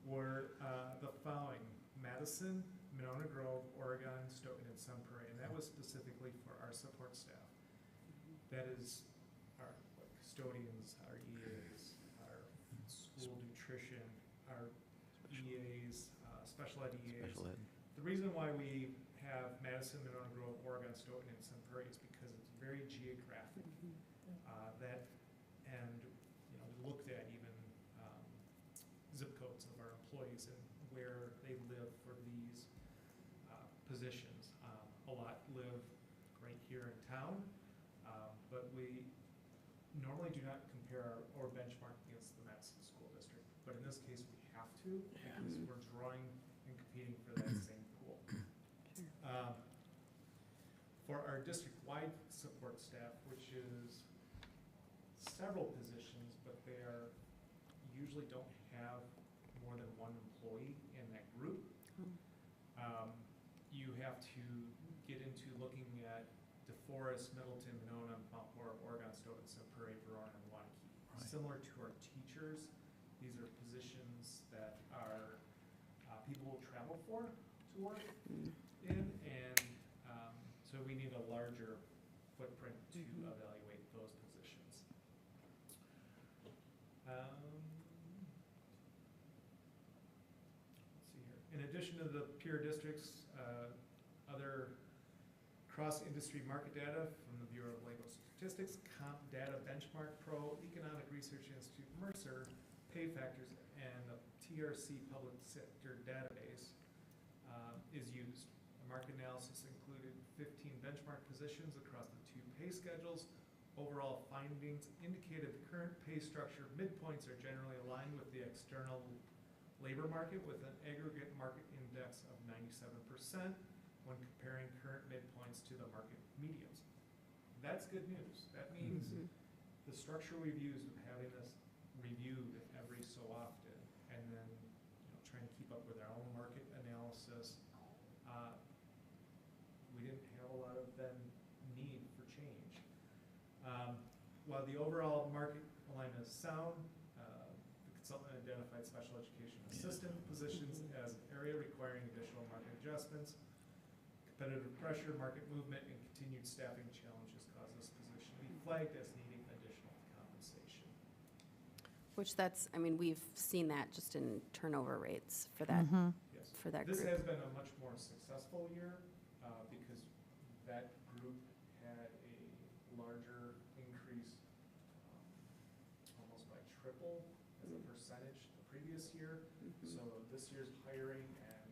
were the following: Madison, Monona Grove, Oregon, Stoughton, and Sun Prairie, and that was specifically for our support staff. That is our custodians, our EAs, our school nutrition, our EAs, special ed EAs. Special ed. The reason why we have Madison, Monona Grove, Oregon, Stoughton, and Sun Prairie is because it's very geographic. That and looked at even zip codes of our employees and where they live for these positions. A lot live right here in town, but we normally do not compare or benchmark against the Madison School District. But in this case, we have to because we're drawing and competing for that same pool. For our district-wide support staff, which is several positions, but they usually don't have more than one employee in that group. You have to get into looking at DeForest, Middleton, Monona, Mount Horeb, Oregon, Stoughton, Sun Prairie, Verona, and Waunakee. Right. Similar to our teachers, these are positions that are people will travel for to work in, and so we need a larger footprint to evaluate those positions. Let's see here. In addition to the peer districts, other cross-industry market data from the Bureau of Labor Statistics, Comp Data Benchmark Pro, Economic Research Institute, Mercer, Pay Factors, and the TRC Public Sector Database is used. The market analysis included 15 benchmark positions across the two pay schedules. Overall findings indicated the current pay structure midpoints are generally aligned with the external labor market with an aggregate market index of 97% when comparing current midpoints to the market medians. That's good news. That means the structure we've used of having this reviewed every so often and then trying to keep up with our own market analysis, we didn't have a lot of then need for change. While the overall market alignment is sound, the consultant identified special education as assistant positions as an area requiring additional market adjustments. Competitive pressure, market movement, and continued staffing challenges cause this position to be flagged as needing additional compensation. Which that's, I mean, we've seen that just in turnover rates for that, Yes. for that This group. has been a much more successful year because that group had a larger increase, almost by triple as a percentage the previous year. So this year's hiring and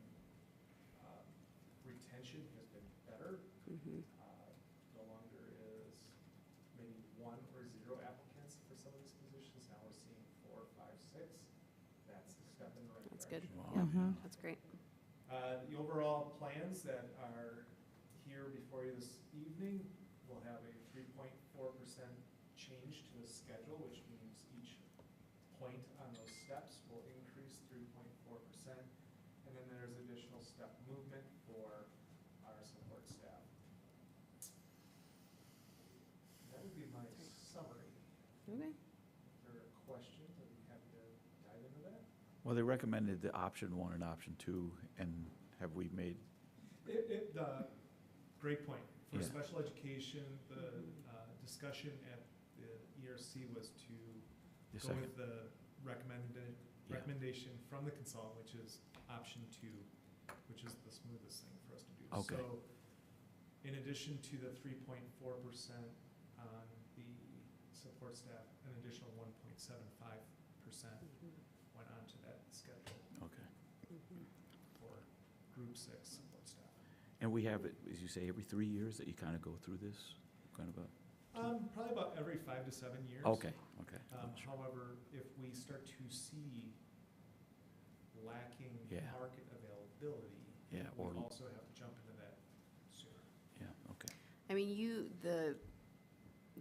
retention has been better. No longer is maybe 1 or 0 applicants for some of these positions. Now we're seeing 4, 5, 6. That's a step in the right That's good. direction. Yeah, that's great. The overall plans that are here before you this evening will have a 3.4% change to the schedule, which means each point on those steps will increase 3.4%. And then there's additional step movement for our support staff. That would be my summary. Okay. If there are questions, I'd be happy to dive into that. Well, they recommended the option 1 and option 2, and have we made, Great point. For Yeah. special education, the discussion at the ERC was to the go second? with the recommendation from the consultant, which is option 2, which is the smoothest thing for us to do. Okay. So in addition to the 3.4% on the support staff, an additional 1.75% went onto that schedule Okay. for group 6 support staff. And we have it, as you say, every 3 years that you kind of go through this, kind of a, Probably about every 5 to 7 years. okay, okay. However, if we start to see lacking Yeah. market availability, Yeah, we or- also have to jump into that sooner. Yeah, okay. I mean, the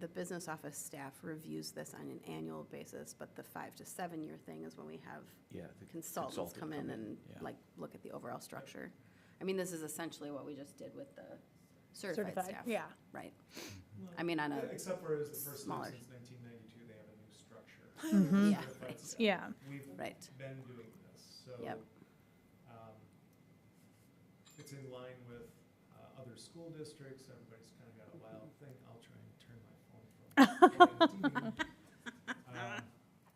business office staff reviews this on an annual basis, but the 5 to 7 year thing is when we have Yeah. the consultants consultant come in and yeah. like look at the overall structure. I mean, this is essentially what we just did with the certified staff. Yeah. Right. I mean, on a, Except for as the first time smaller. since 1992, they have a new structure. yeah, Certified right. staff. Yeah. We've Right. been doing this, so Yep. it's in line with other school districts. Everybody's kind of got a wild thing. I'll try and turn my phone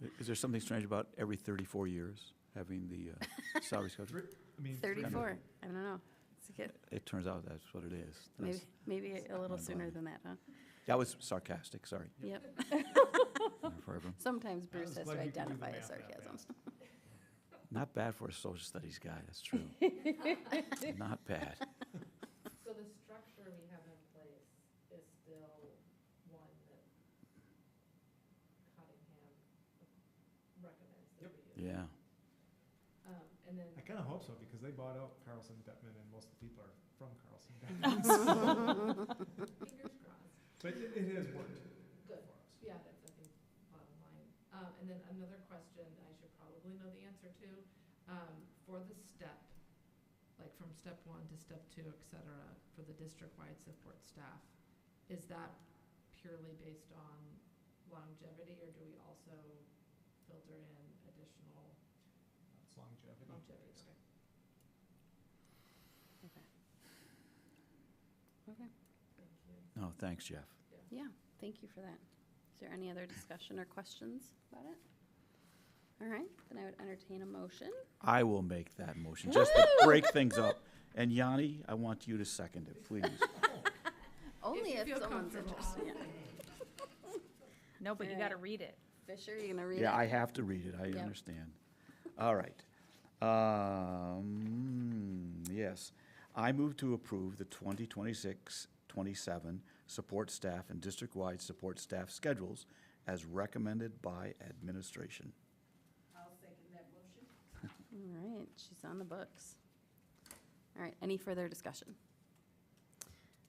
from. Is there something strange about every 34 years having the salary schedule? I mean, 34, I don't know. It's a kid. It turns out that's what it is. Maybe, maybe a little mind sooner blowing. than that, huh? That was sarcastic, sorry. Yep. For everyone. Sometimes I Bruce was has to glad you could do the identify math as that sarcasm. fast. Not bad for a social studies guy, that's true. Not bad. So the structure we have in place is still one that Cottingham recommends that we use. Yeah. And then, I kind of hope so, because they bought out Carlson Detman, and most of the people are from Carlson Detman. fingers crossed. But it has worked Good. for us. Yeah, that's, I think, bottom line. And then another question I should probably know the answer to, for the step, like from step 1 to step 2, et cetera, for the district-wide support staff, is that purely based on longevity, or do we also filter in additional It's longevity. longevity? Okay, Okay. thank you. No, thanks, Jeff. Yeah, thank you for that. Is there any other discussion or questions about it? All right, then I would entertain a motion. I will make that motion, just to break things up. And Yanni, I want you to second it, please. Only you if feel someone's comfortable. interested. Yeah. No, but you Alright. gotta read it. Fisher, you gonna read it? Yeah, I have to read it, I Yep. understand. All right. Yes, I move to approve the 2026-27 support staff and district-wide support staff schedules as recommended by administration. I'll second that motion. All right, she's on the books. All right, any further discussion?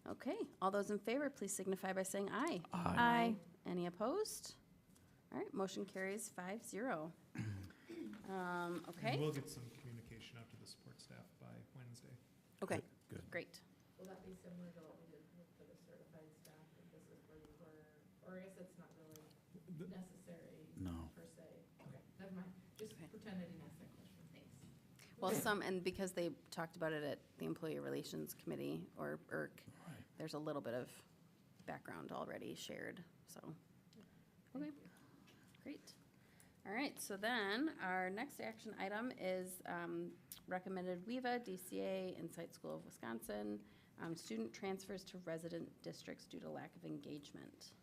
Okay, all those in favor, please signify by saying aye. Aye. Any opposed? All right, motion carries 5-0. Okay, And we'll get some communication out to the support staff by Wednesday. okay, Good. great. Will that be similar to what we did for the certified staff, that this is where you were, or I guess it's not really necessary No. per se? Okay, never mind, just Okay. pretend I didn't ask that question, thanks. Well, and because they talked about it at the Employee Relations Committee, or ERC, Right. there's a little bit of background already shared, so. Okay, great. All right, so then our next action item is recommended WEVA, DCA, Insight School of Wisconsin, student transfers to resident districts due to lack of engagement.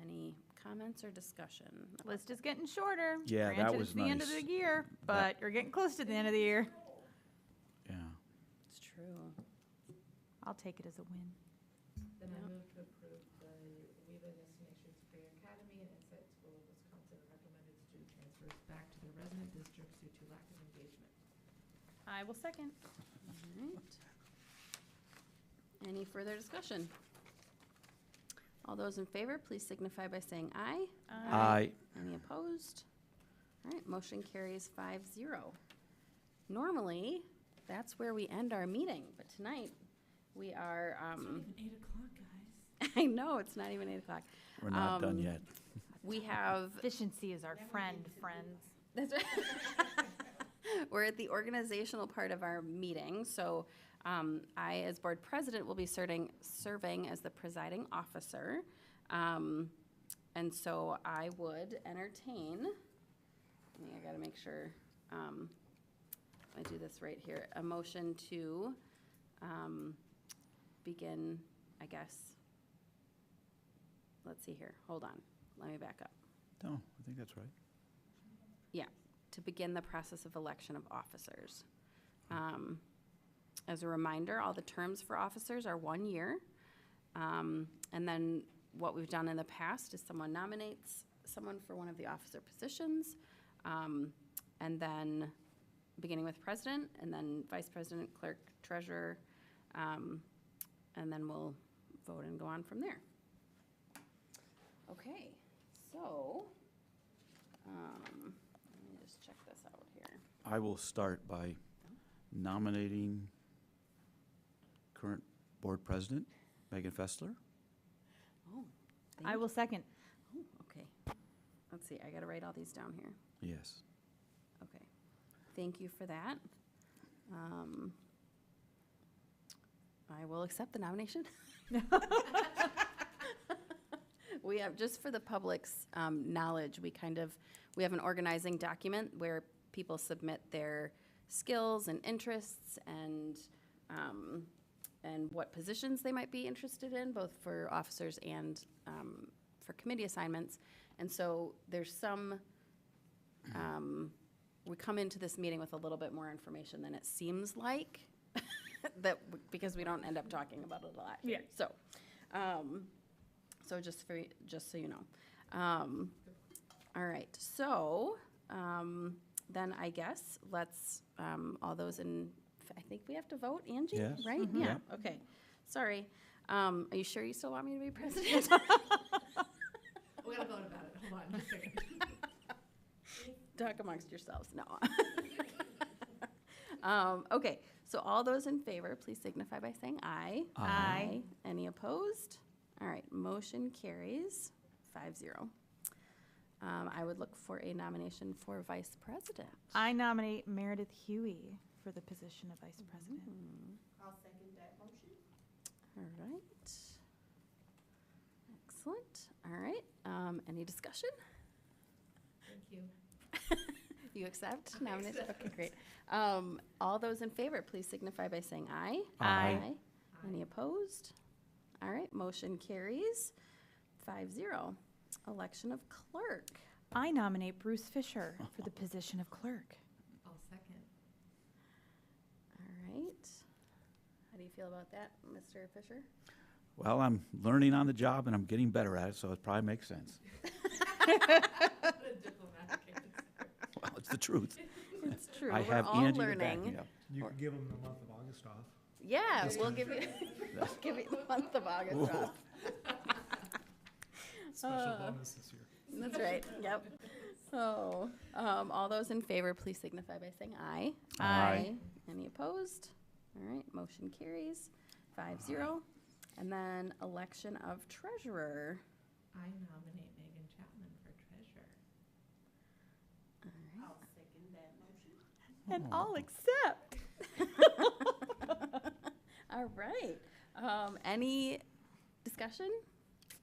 Any comments or discussion? List is getting shorter. Yeah, that Granted, was it's the end of nice. the year, but you're getting close to the end of the year. Yeah. It's true. I'll take it as a win. Then Yep. I move to approve the WEVA Destinations Career Academy and Insight School of Wisconsin recommended student transfers back to their resident districts due to lack of engagement. I will second. All right. Any further discussion? All those in favor, please signify by saying aye. Aye. Any opposed? All right, motion carries 5-0. Normally, that's where we end our meeting, but tonight, we are, It's not even 8 o'clock, guys. I know, it's not even 8 o'clock. We're not done yet. We have, Efficiency is our friend, friends. that's right. We're at the organizational part of our meeting, so I, as board president, will be serving as the presiding officer. And so I would entertain, I gotta make sure I do this right here, a motion to begin, I guess. Let's see here, hold on, let me back up. No, I think that's right. Yeah, to begin the process of election of officers. As a reminder, all the terms for officers are 1 year. And then what we've done in the past is someone nominates someone for one of the officer positions, and then beginning with president, and then vice president, clerk, treasurer, and then we'll vote and go on from there. Okay, so, let me just check this out here. I will start by nominating current board president, Megan Fessler. Oh, I will second. Oh, okay. Let's see, I gotta write all these down here. Yes. Okay. Thank you for that. I will accept the nomination. We have, just for the public's knowledge, we have an organizing document where people submit their skills and interests and what positions they might be interested in, both for officers and for committee assignments. And so there's some, we come into this meeting with a little bit more information than it seems like, because we don't end up talking about it a lot here. Yeah. So just so you know. All right, so then I guess let's, all those I think we have to vote, Angie? Yes. Right? Mhm. Yeah, Yeah. okay. Sorry. Are you sure you still want me to be president? We gotta vote about it, hold on, just a second. Talk amongst yourselves, no. Okay, so all those in favor, please signify by saying aye. Aye. Any opposed? All right, motion carries 5-0. I would look for a nomination for vice president. I nominate Meredith Huey for the position of vice president. I'll second that motion. All right. Excellent. All right, any discussion? Thank you. You accept I nomination? accept. Okay, great. All those in favor, please signify by saying aye. Aye. Any opposed? All right, motion carries 5-0. Election of clerk. I nominate Bruce Fisher for the position of clerk. I'll second. All right. How do you feel about that, Mr. Fisher? Well, I'm learning on the job and I'm getting better at it, so it probably makes sense. What a diplomatic answer. Well, it's the truth. It's true. I We're have all Angie to back learning. me up. You could give them the month of August off. Yeah, we'll give you, we'll give you the month of August off. Special bonus this year. That's right, yep. So, all those in favor, please signify by saying aye. Aye. Any opposed? All right, motion carries 5-0. And then election of treasurer. I nominate Megan Chapman for treasurer. All right. I'll second that And I'll accept. All right. Any discussion?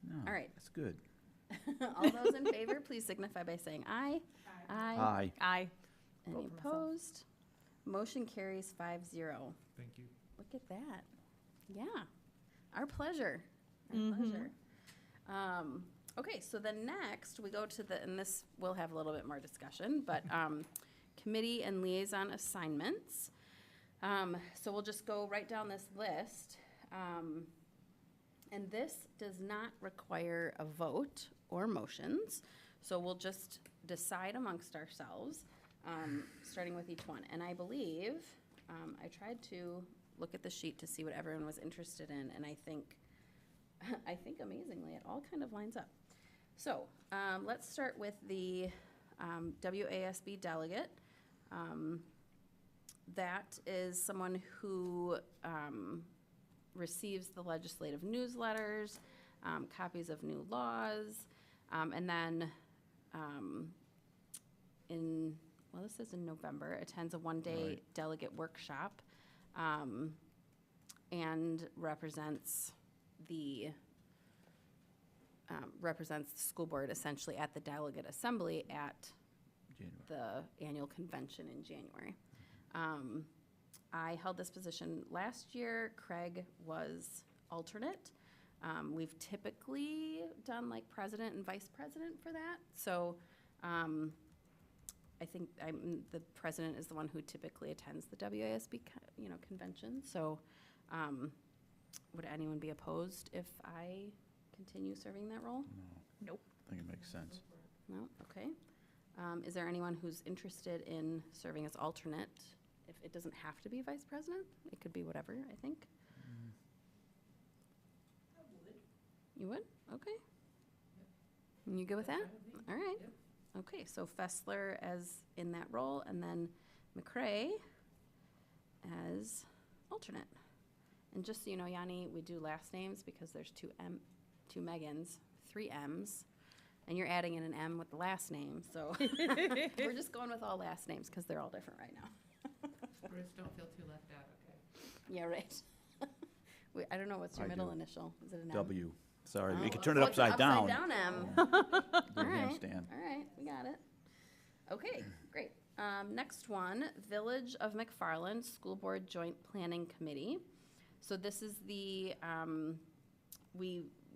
No, All right. that's good. All those in favor, please signify by saying aye. Aye. Aye. Aye. Any Vote for myself. opposed? Motion carries 5-0. Thank you. Look at that. Yeah, our pleasure. Our Mhm. pleasure. Okay, so then next we go to and this will have a little bit more discussion, but committee and liaison assignments. So we'll just go right down this list. And this does not require a vote or motions, so we'll just decide amongst ourselves, starting with each one. And I believe, I tried to look at the sheet to see what everyone was interested in, and I think amazingly, it all kind of lines up. So, let's start with the WASB delegate. That is someone who receives the legislative newsletters, copies of new laws, and then this is in November, attends a one-day Right. delegate workshop, and represents the school board essentially at the delegate assembly at January. the annual convention in January. I held this position last year. Craig was alternate. We've typically done like president and vice president for that. So I think the president is the one who typically attends the WASB convention. So would anyone be opposed if I continue serving that role? No. Nope. I think it makes sense. No? Okay. Is there anyone who's interested in serving as alternate? If it doesn't have to be vice president, it could be whatever, I think. I would. You would? Okay. And you good with that? All right. Yep. Okay, so Fessler as in that role, and then McCrae as alternate. And just so you know, Yanni, we do last names because there's two Megans, 3 M's, and you're adding in an M with the last name, so we're just going with all last names because they're all different right now. Bruce, don't feel too left out, okay? Yeah, right. I don't know, what's your I middle do. initial? Is it an M? W. Sorry, Oh, you could turn it so it's an upside down. Upside down M. Do All a right, handstand. all right, we got it. Okay, great. Next one, Village of McFarland School Board Joint Planning Committee. So this is the,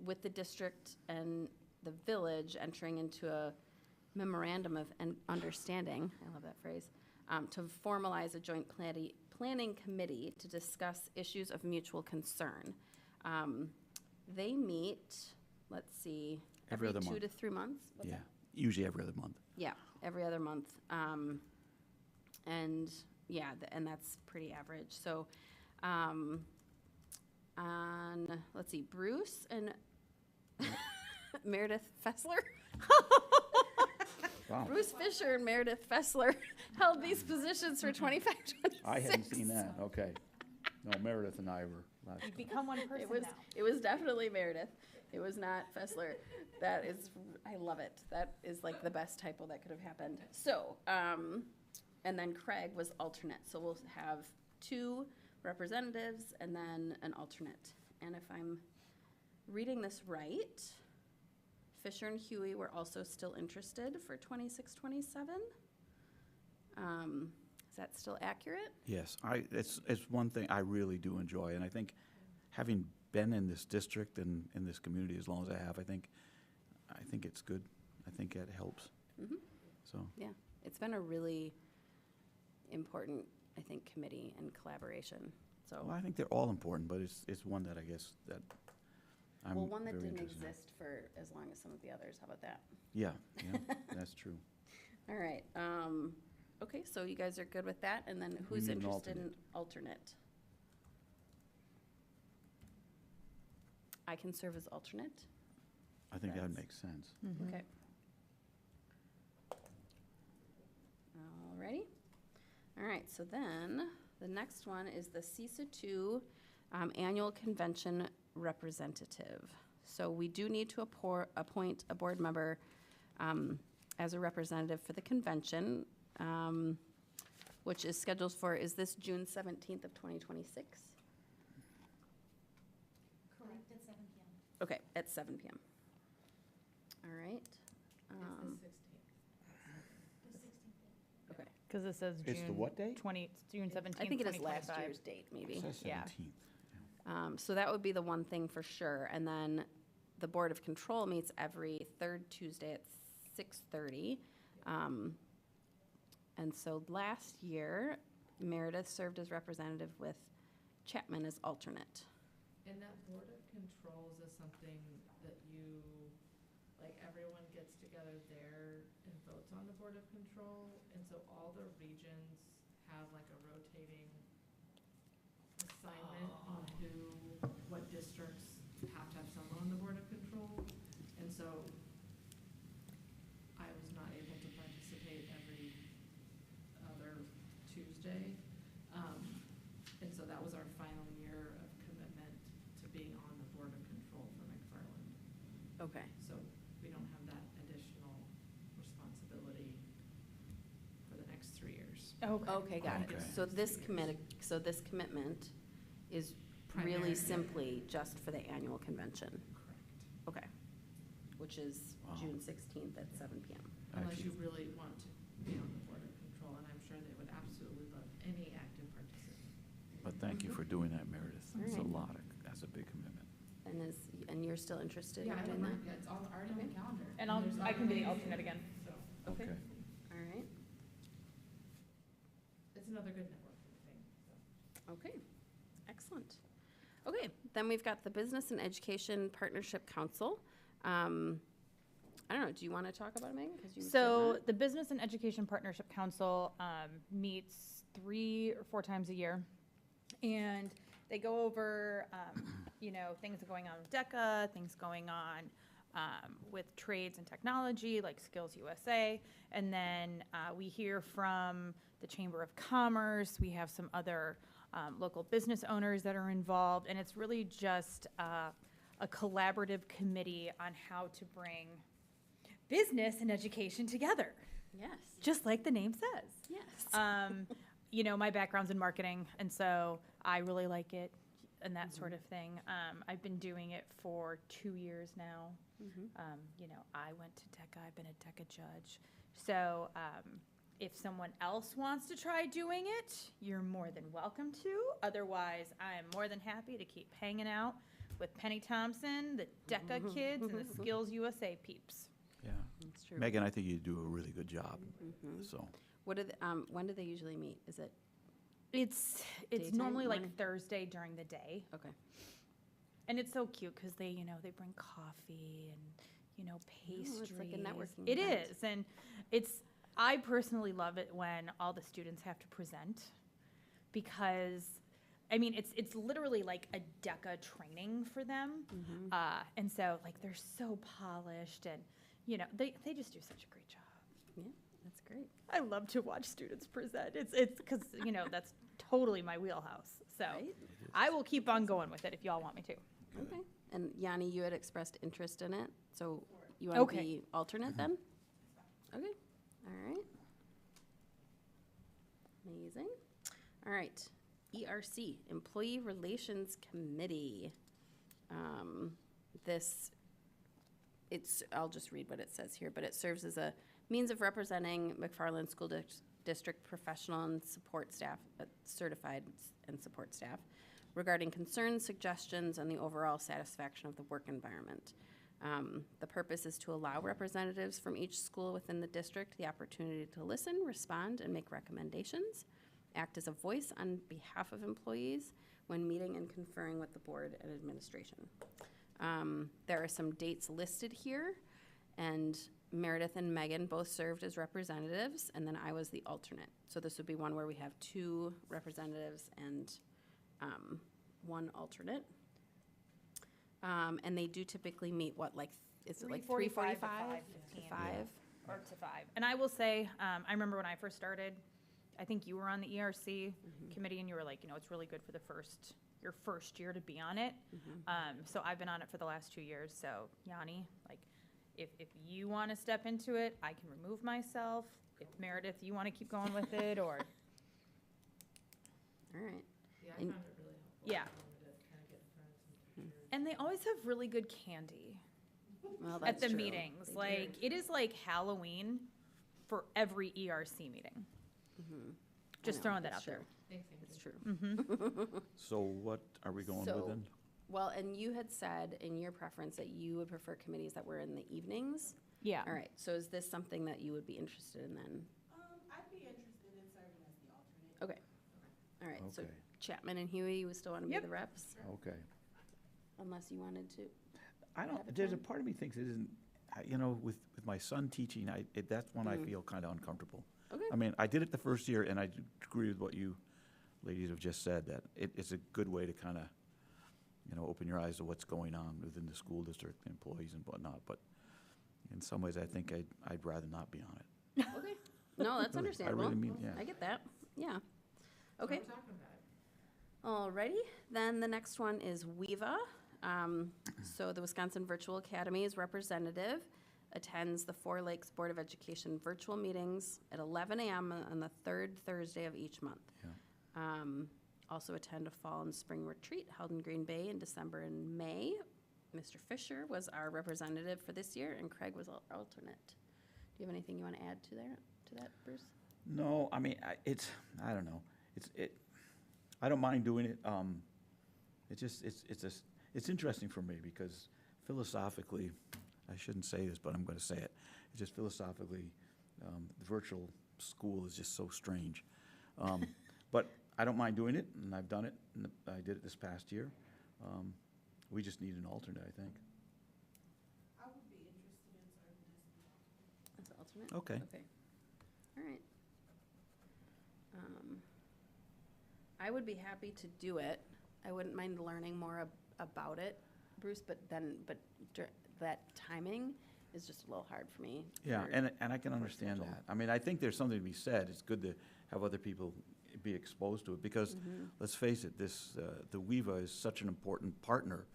with the district and the village entering into a memorandum of understanding, I love that phrase, to formalize a joint planning committee to discuss issues of mutual concern. They meet, let's see, Every other 2 month. to 3 months? What's Yeah, that? usually every other month. Yeah, every other month. And yeah, and that's pretty average. So, let's see, Bruce and Meredith Fessler. Wow, Bruce Fisher and Meredith Fessler held these positions for 25, 26. I hadn't seen that, okay. No, Meredith and I were last You've time. become one person now. It was definitely Meredith. It was not Fessler. That is, I love it. That is like the best typo that could have happened. So, and then Craig was alternate. So we'll have 2 representatives and then an alternate. And if I'm reading this right, Fisher and Huey were also still interested for 26, 27. Is that still accurate? Yes, it's one thing I really do enjoy, and I think having been in this district and in this community as long as I have, I think it's good. I think it helps. Mm-hmm. So, Yeah, it's been a really important, I think, committee and collaboration. So, well, I think they're all important, but it's one that I guess that I'm well, one that very didn't interested in. exist for as long as some of the others. How about that? Yeah, that's true. All right. Okay, so you guys are good with that, and then who's need an interested in alternate? I can serve as alternate. I think that That's- makes sense. Okay. All righty. All right, so then the next one is the CISA 2 Annual Convention Representative. So we do need to appoint a board member as a representative for the convention. which is scheduled for, is this June 17th of 2026? Correct, at 7 PM. Okay, at 7 PM. All right. It's the 16th. The 16th. Okay. Because it says June. It's the what date? June 17th, I think it is last 2025. year's date, maybe. It says Yeah. 17th. So that would be the one thing for sure. And then the Board of Control meets every third Tuesday at 6:30. And so last year, Meredith served as representative with Chapman as alternate. And that Board of Controls is something that you, like, everyone gets together there and votes on the Board of Control. And so all the regions have like a rotating assignment on what districts have to have someone on the Board of Control. And so I was not able to participate every other Tuesday. And so that was our final year of commitment to being on the Board of Control for McFarland. Okay. So we don't have that additional responsibility for the next 3 years. Okay, got it. Okay. So this commitment is really Primarily. simply just for the annual convention. Correct. Okay. Which is Wow. June 16th at 7 PM. Unless you Actually, really want to be on the Board of Control, and I'm sure they would absolutely love any active participant. But thank you for doing that, Meredith. All It's a right. lot, that's a big commitment. And you're still interested in Yeah, I doing don't that? mind, yeah, it's all already on the calendar. And there's I can be the already- alternate again. So, Okay. All right. it's another good networking thing, so. Okay, excellent. Okay, then we've got the Business and Education Partnership Council. I don't know, do you want to talk about it, Megan? 'Cause you sit So on it. the Business and Education Partnership Council meets 3 or 4 times a year. And they go over, things going on with DECA, things going on with trades and technology, like Skills USA. And then we hear from the Chamber of Commerce. We have some other local business owners that are involved. And it's really just a collaborative committee on how to bring business and education together, Yes, just like the name says. yes. My background's in marketing, and so I really like it and that sort of thing. I've been doing it for 2 years now. Mhm. I went to DECA, I've been a DECA judge. So if someone else wants to try doing it, you're more than welcome to. Otherwise, I am more than happy to keep hanging out with Penny Thompson, the DECA kids, and the Skills USA peeps. Yeah. That's true. Megan, I think you do a really good job, Mhm. so. What when do they usually meet? Is it, It's Daytime, normally like morning? Thursday during the day. okay. And it's so cute because they bring coffee and, pastries. Oh, it's like a networking It event. is. And I personally love it when all the students have to present because, it's literally like a DECA training for them. Mhm. And so, they're so polished and, they just do such a great job. Yeah, that's great. I love to watch students present. It's because, that's totally my wheelhouse. So Right? I will keep on going with it if y'all want me to. Okay. And Yanni, you had expressed interest in it, so you want to Okay. be alternate then? Okay, all right. Amazing. All right, ERC, Employee Relations Committee. I'll just read what it says here, but it serves as a means of representing McFarland School District professional and support staff, certified and support staff, regarding concerns, suggestions, and the overall satisfaction of the work environment. The purpose is to allow representatives from each school within the district the opportunity to listen, respond, and make recommendations, act as a voice on behalf of employees when meeting and conferring with the board and administration. There are some dates listed here, and Meredith and Megan both served as representatives, and then I was the alternate. So this would be one where we have 2 representatives and 1 alternate. And they do typically meet, is it like 3:45 to 5? Or to 5. And I will say, I remember when I first started, I think you were on the ERC committee, and you were like, it's really good for your first year to be on it. So I've been on it for the last 2 years. So Yanni, if you want to step into it, I can remove myself. If Meredith, you want to keep going with it, or always have really good candy Well, at that's the true. meetings. They do. Like, it is like Halloween for every ERC meeting. Just I know, throwing that it's out true. there. It's true. So what are we going with So- then? Well, and you had said in your preference that you would prefer committees that were in the evenings. Yeah. All right, so is this something that you would be interested in then? I'd be interested in serving as the alternate. Okay. All right, so Okay. Chapman and Huey, you would still want to be Yep. the reps? Okay. Unless you wanted to. I Have don't, a there's a time? part of me thinks it isn't, you know, with my son teaching, that's when I Mm. feel kind of uncomfortable. Okay. I mean, I did it the first year, and I do agree with what you ladies have just said, that it's a good way to kind of, you know, open your eyes to what's going on within the school district, employees and whatnot, but in some ways, I think I'd rather not be on it. Okay. No, that's Really, understandable. I really mean, yeah. I get that. Yeah. That's Okay. what we're talking about. Alrighty, then the next one is WEVA. So the Wisconsin Virtual Academy's representative attends the Four Lakes Board of Education virtual meetings at 11 a.m. on the third Thursday of each month. Yeah. Also attend a fall and spring retreat held in Green Bay in December and May. Mr. Fisher was our representative for this year, and Craig was our alternate. Do you have anything you want to add to that, Bruce? No, I mean, I don't know. I don't mind doing it. It's interesting for me because philosophically, I shouldn't say this, but I'm going to say it. It's just philosophically, the virtual school is just so strange. But I don't mind doing it, and I've done it, and I did it this past year. We just need an alternate, I think. I would be interested in serving as the alternate. As an alternate? Okay. Okay. All right. I would be happy to do it. I wouldn't mind learning more about it, Bruce, but that timing is just a little hard for me. Yeah, for- and I can understand schedule. that. I mean, I think there's something to be said. It's good to have other people be exposed to it because, let's face it, the WEVA is such an important partner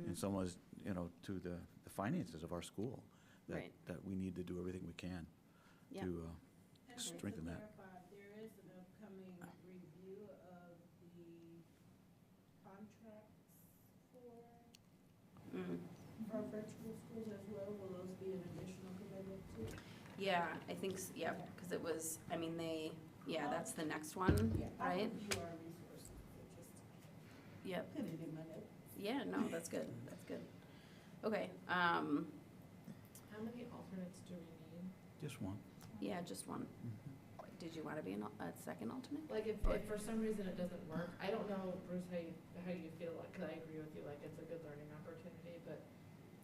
in some ways, you know, to the finances of our school, Right. that we need to do everything we can Yeah. to And just to strengthen that. clarify, there is an upcoming review of the contracts for virtual schools as well. Will those be an additional commitment too? Yeah, I think, yeah, because it was, I mean, that's the next one, I'll right? review our resources, but just Yep. put it in my notes. Yeah, no, that's good, that's good. Okay, How many alternates do we need? Just one. yeah, just one. Did you want to be a second alternate? Like, if for some reason it doesn't work, I don't know, Bruce, how you feel, like, because I agree with you, like, it's a good learning opportunity, but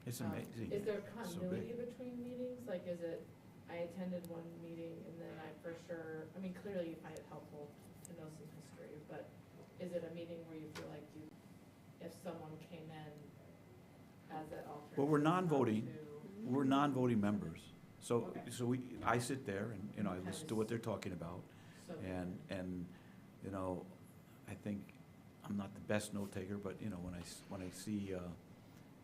It's Um, amazing. is there So continuity big. between meetings? Like, is it, I attended one meeting and then I for sure, I mean, clearly you find it helpful to know some history, but is it a meeting where you feel like if someone came in as an alternate? Well, we're it's hard non-voting. to- We're non-voting members. So, Okay. I sit there and, you know, I listen to what they're talking about. So, And, you know, I think I'm not the best note taker, but, you know, when I see,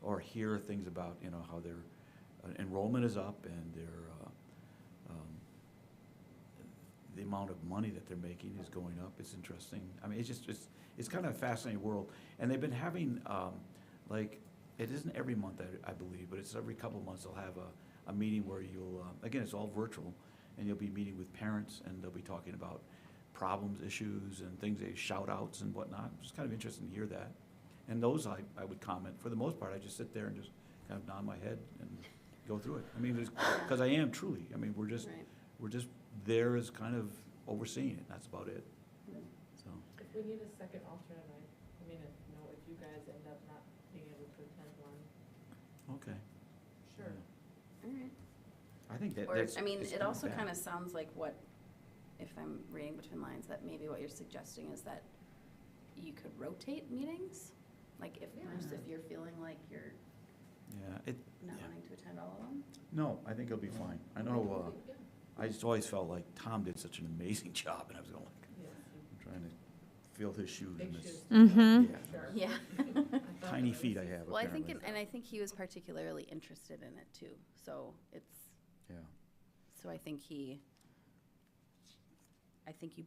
or hear things about, you know, how their enrollment is up and their, the amount of money that they're making is going up, it's interesting. I mean, it's kind of a fascinating world. And they've been having, like, it isn't every month, I believe, but it's every couple months they'll have a meeting where you'll, again, it's all virtual, and you'll be meeting with parents, and they'll be talking about problems, issues, and things, shout outs and whatnot. It's kind of interesting to hear that. And those I would comment. For the most part, I just sit there and just kind of nod my head and go through it. I mean, because I am truly, I mean, we're just there as kind of overseeing it, that's about it. So, if we need a second alternate, I mean, if you guys end up not being able to attend one, okay. sure. Yeah. All right. I think Or, that's. I mean, it's it not also bad. kind of sounds like what, if I'm reading between lines, that maybe what you're suggesting is that you could rotate meetings? Like if, Bruce, if you're feeling like you're Yeah, not yeah. wanting to attend all of them? No, I think it'll be fine. I know, I just always felt like Tom did such an amazing job, and I was going like, Yes, I'm trying to fill his shoes big in shoes. this. to Mm-hmm. fill, Yeah. sure. Yeah. I thought Tiny that feet was- I have, Well, I apparently. think, and I think he was particularly interested in it too, so Yeah. so I think you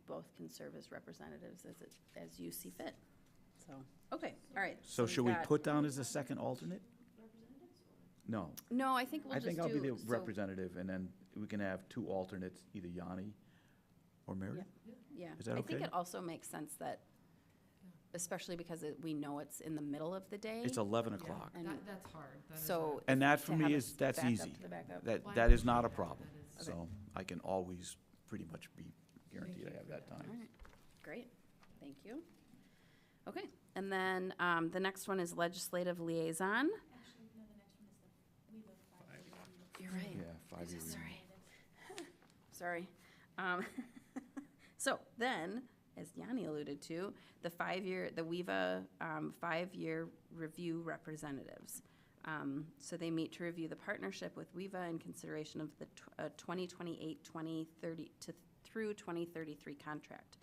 both can serve as representatives as you see fit. So, okay, all right. So we've should we got- put down as a second alternate? No, No, I think we'll I just think I'll be the so- representative, and then we can have two alternates, either Yanni or Meredith. Yeah. Is that I think okay? it also makes sense that, especially because we know it's in the middle of the day. It's 11 Yeah, o'clock. And that's hard. That is so. hard. And that to for me have is, us that's back up easy. to the backup. That, Well, I that is not a appreciate that. problem. That is- So I can always pretty much be guaranteed I have that All time. right, great, thank you. Okay, and then the next one is legislative liaison. Actually, no, the next one is the WEVA 5-year review. You're right. Yeah, 5 years. Sorry. So then, as Yanni alluded to, the WEVA 5-year review representatives. So they meet to review the partnership with WEVA in consideration of the 2028-2030 through 2033 contract.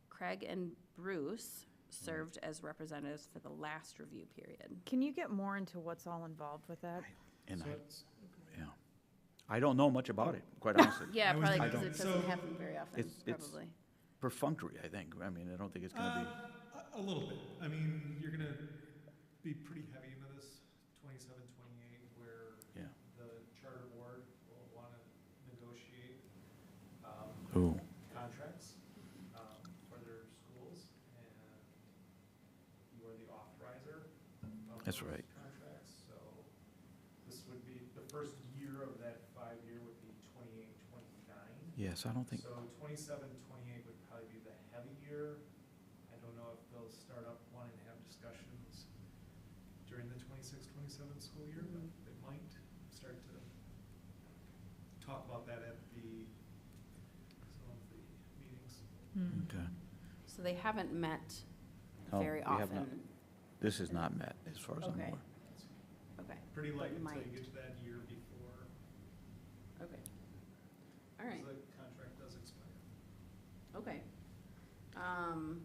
Craig and Bruce served as representatives for the last review period. Can you get more into what's all involved with that? And So I, it's- yeah. I don't know much about it, quite honestly. Yeah, I was probably gonna- because it so- doesn't happen very often, It's probably. Perfunctory, I think. I mean, I don't think it's gonna A little bit. I mean, you're gonna be pretty heavy into this 27, 28, where Yeah. the charter board will wanna negotiate, be, ooh, contracts, for their schools, and you are the authorizer of That's those right. contracts, so this would be, the first year of that 5-year would be 28, 29. yes, I don't think, So 27, 28 would probably be the heavy year. I don't know if they'll start up wanting to have discussions during the 26, 27 school year, but they might start to talk about that at some of the meetings. okay. So they haven't met No, very we have not. often. This is not met, as far as I'm Okay. aware. Okay, Pretty But light until might. you get to that year before, okay. All right, the contract does expire. okay.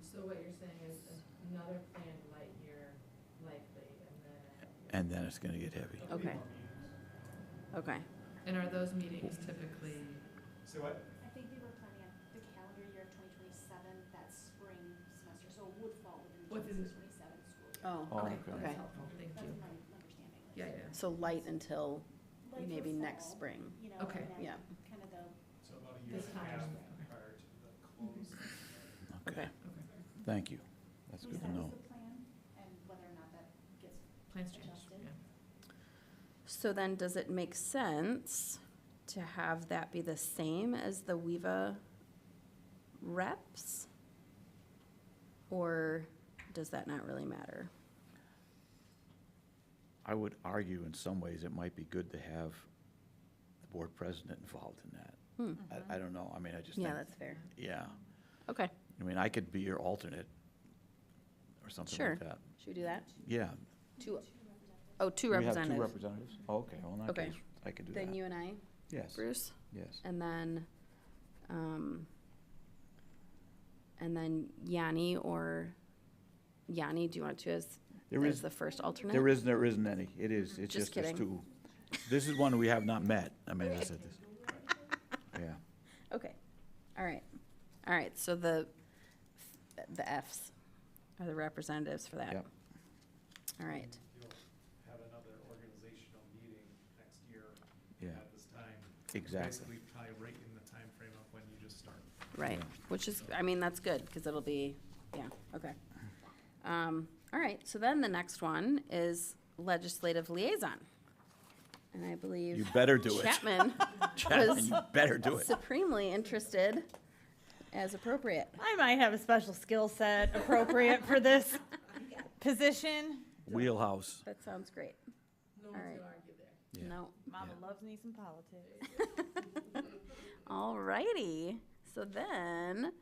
So what you're saying is another planned light year likely, and then a heavy year. And then it's gonna get heavy. There'll be Okay. more meetings. Okay, And are those meetings typically, Say what? I think they were planning on the calendar year of 2027, that spring semester, so it would fall within the Within- 26, 27 school year. oh, Oh, okay, okay. Okay. that's helpful, thank That's you. my understanding. like, Yeah, yeah. so light until like for maybe next fall, spring. You know, Okay. and then Yeah. kind of the, So about a year This and a time. half Okay. prior to the close. Okay, Okay, Okay. thank you. That's at good least to that know. was the plan, and whether or not that gets Plans change, adjusted. yeah. so then does it make sense to have that be the same as the WEVA reps? Or does that not really matter? I would argue in some ways it might be good to have the board president involved in that. I don't know, I mean, I just think. Yeah, that's fair. Yeah, Okay, I mean, I could be your alternate or something Sure. like that. should we do that? Yeah. Two, oh, two We have two representatives. representatives? Oh, okay, well, in that Okay. case, I could do that. Then you and I, Yes, Bruce? yes. And then Yanni or, Yanni, do you want to as There is, the first alternate? there isn't any. It is, it's Just just there's kidding. two. This is one we have not met. I mean, I said this. Yeah, Okay, all right, so the Fs are the representatives for that. Yep. All right, You'll have another organizational meeting next year yeah, at this time. exactly. Basically, probably right in the time frame of when you just start. right, Yeah. which is, I mean, that's good, because it'll be, yeah, okay. All right, so then the next one is legislative liaison. And I believe. You better do it. Chapman Chapman, was you better do it. supremely interested as appropriate. I might have a special skill set appropriate for this position. Wheelhouse, That sounds great. No All one's right. gonna argue there. yeah. No, Mama Yeah. loves me some politics. all righty. So then,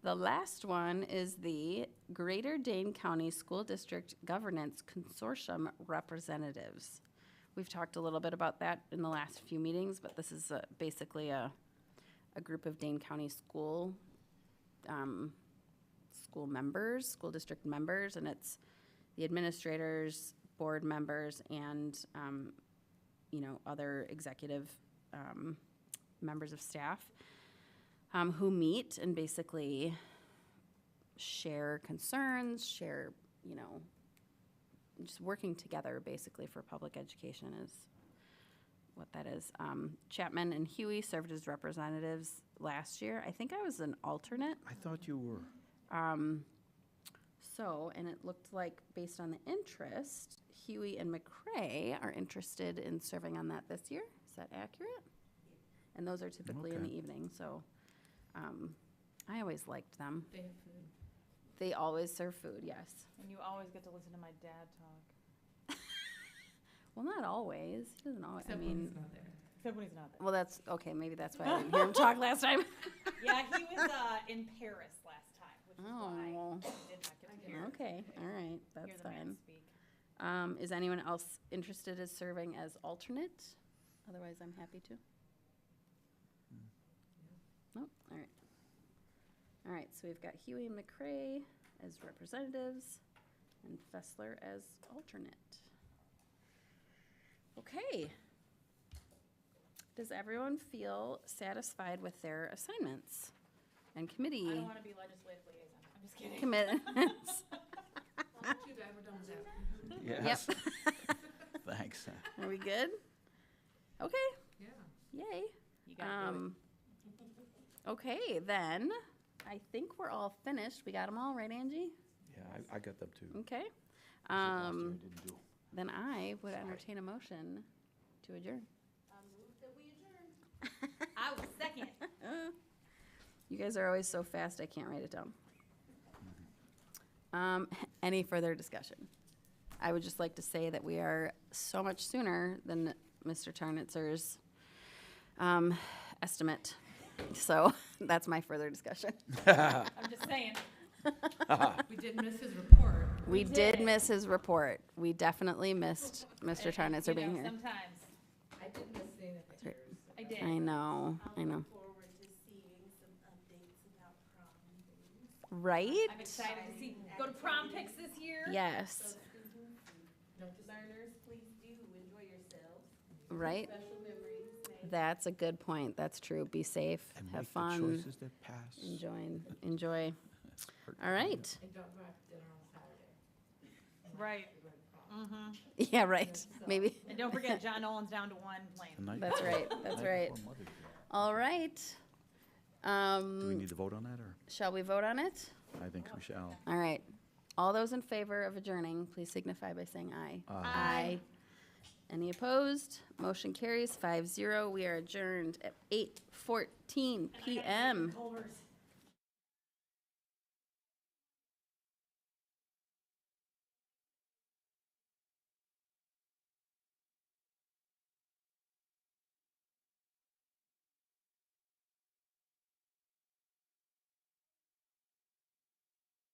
the last one is the Greater Dane County School District Governance Consortium Representatives. We've talked a little bit about that in the last few meetings, but this is basically a group of Dane County school members, school district members, and it's the administrators, board members, and, other executive members of staff who meet and basically share concerns, share you know, just working together basically for public education is what that is. Chapman and Huey served as representatives last year. I think I was an alternate. I thought you were. So, and it looked like based on the interest, Huey and McCrae are interested in serving on that this year. Is that accurate? And those are typically in Okay. the evening, so I always liked them. They have food. They always serve food, yes. And you always get to listen to my dad talk. Well, not always. He doesn't always. Except I when mean, he's not there. Except when he's not there. well, that's okay. Maybe that's why I didn't hear him talk last time. Yeah, he was in Paris last time, which is Oh. why I did not get to hear Okay, all right, hear that's the man fine. speak. Is anyone else interested in serving as alternate? Otherwise, I'm happy to. Nope, all right. All right, so we've got Huey and McCrae as representatives and Fessler as alternate. Okay. Does everyone feel satisfied with their assignments and committee I don't want to be legislative liaison. I'm just kidding. commitments? Not too bad, we're done with that. Yes. Thanks. Are we good? Okay, Yeah. yay. You gotta do it. Okay, then, I think we're all finished. We got them all, right, Angie? Yeah, I got them too. Okay. Last year I didn't do. Then I would entertain a motion to adjourn. Move that we adjourn. I was second. You guys are always so fast, I can't write it down. Any further discussion? I would just like to say that we are so much sooner than Mr. Tarnitzer's estimate. So that's my further discussion. I'm just saying. We did miss his report. We did miss his report. We definitely missed Mr. Tarnitzer You being know, here. Sometimes. I did miss seeing the pictures. I did. I know, I I'll know. look forward to seeing some updates about prom and things. Right? I'm excited to see, go to prom pics this year. Yes, So students and learners, please do enjoy yourselves. right? Special memories made. That's a good point. That's true. Be safe, And have make the fun, choices that pass. enjoy. All right. And don't go out to dinner on Saturday. Right. Yeah, right. Maybe. And don't forget, John Nolan's down to one The plane. night That's before- right. That's night right. before Mother's Day. All right. Do we need to vote on that, or? Shall we vote on it? I think we shall. All right. All those in favor of adjourning, please signify by saying aye. Aye. Any opposed? Motion carries 5-0. We are adjourned at 8:14 p.m. Culver's.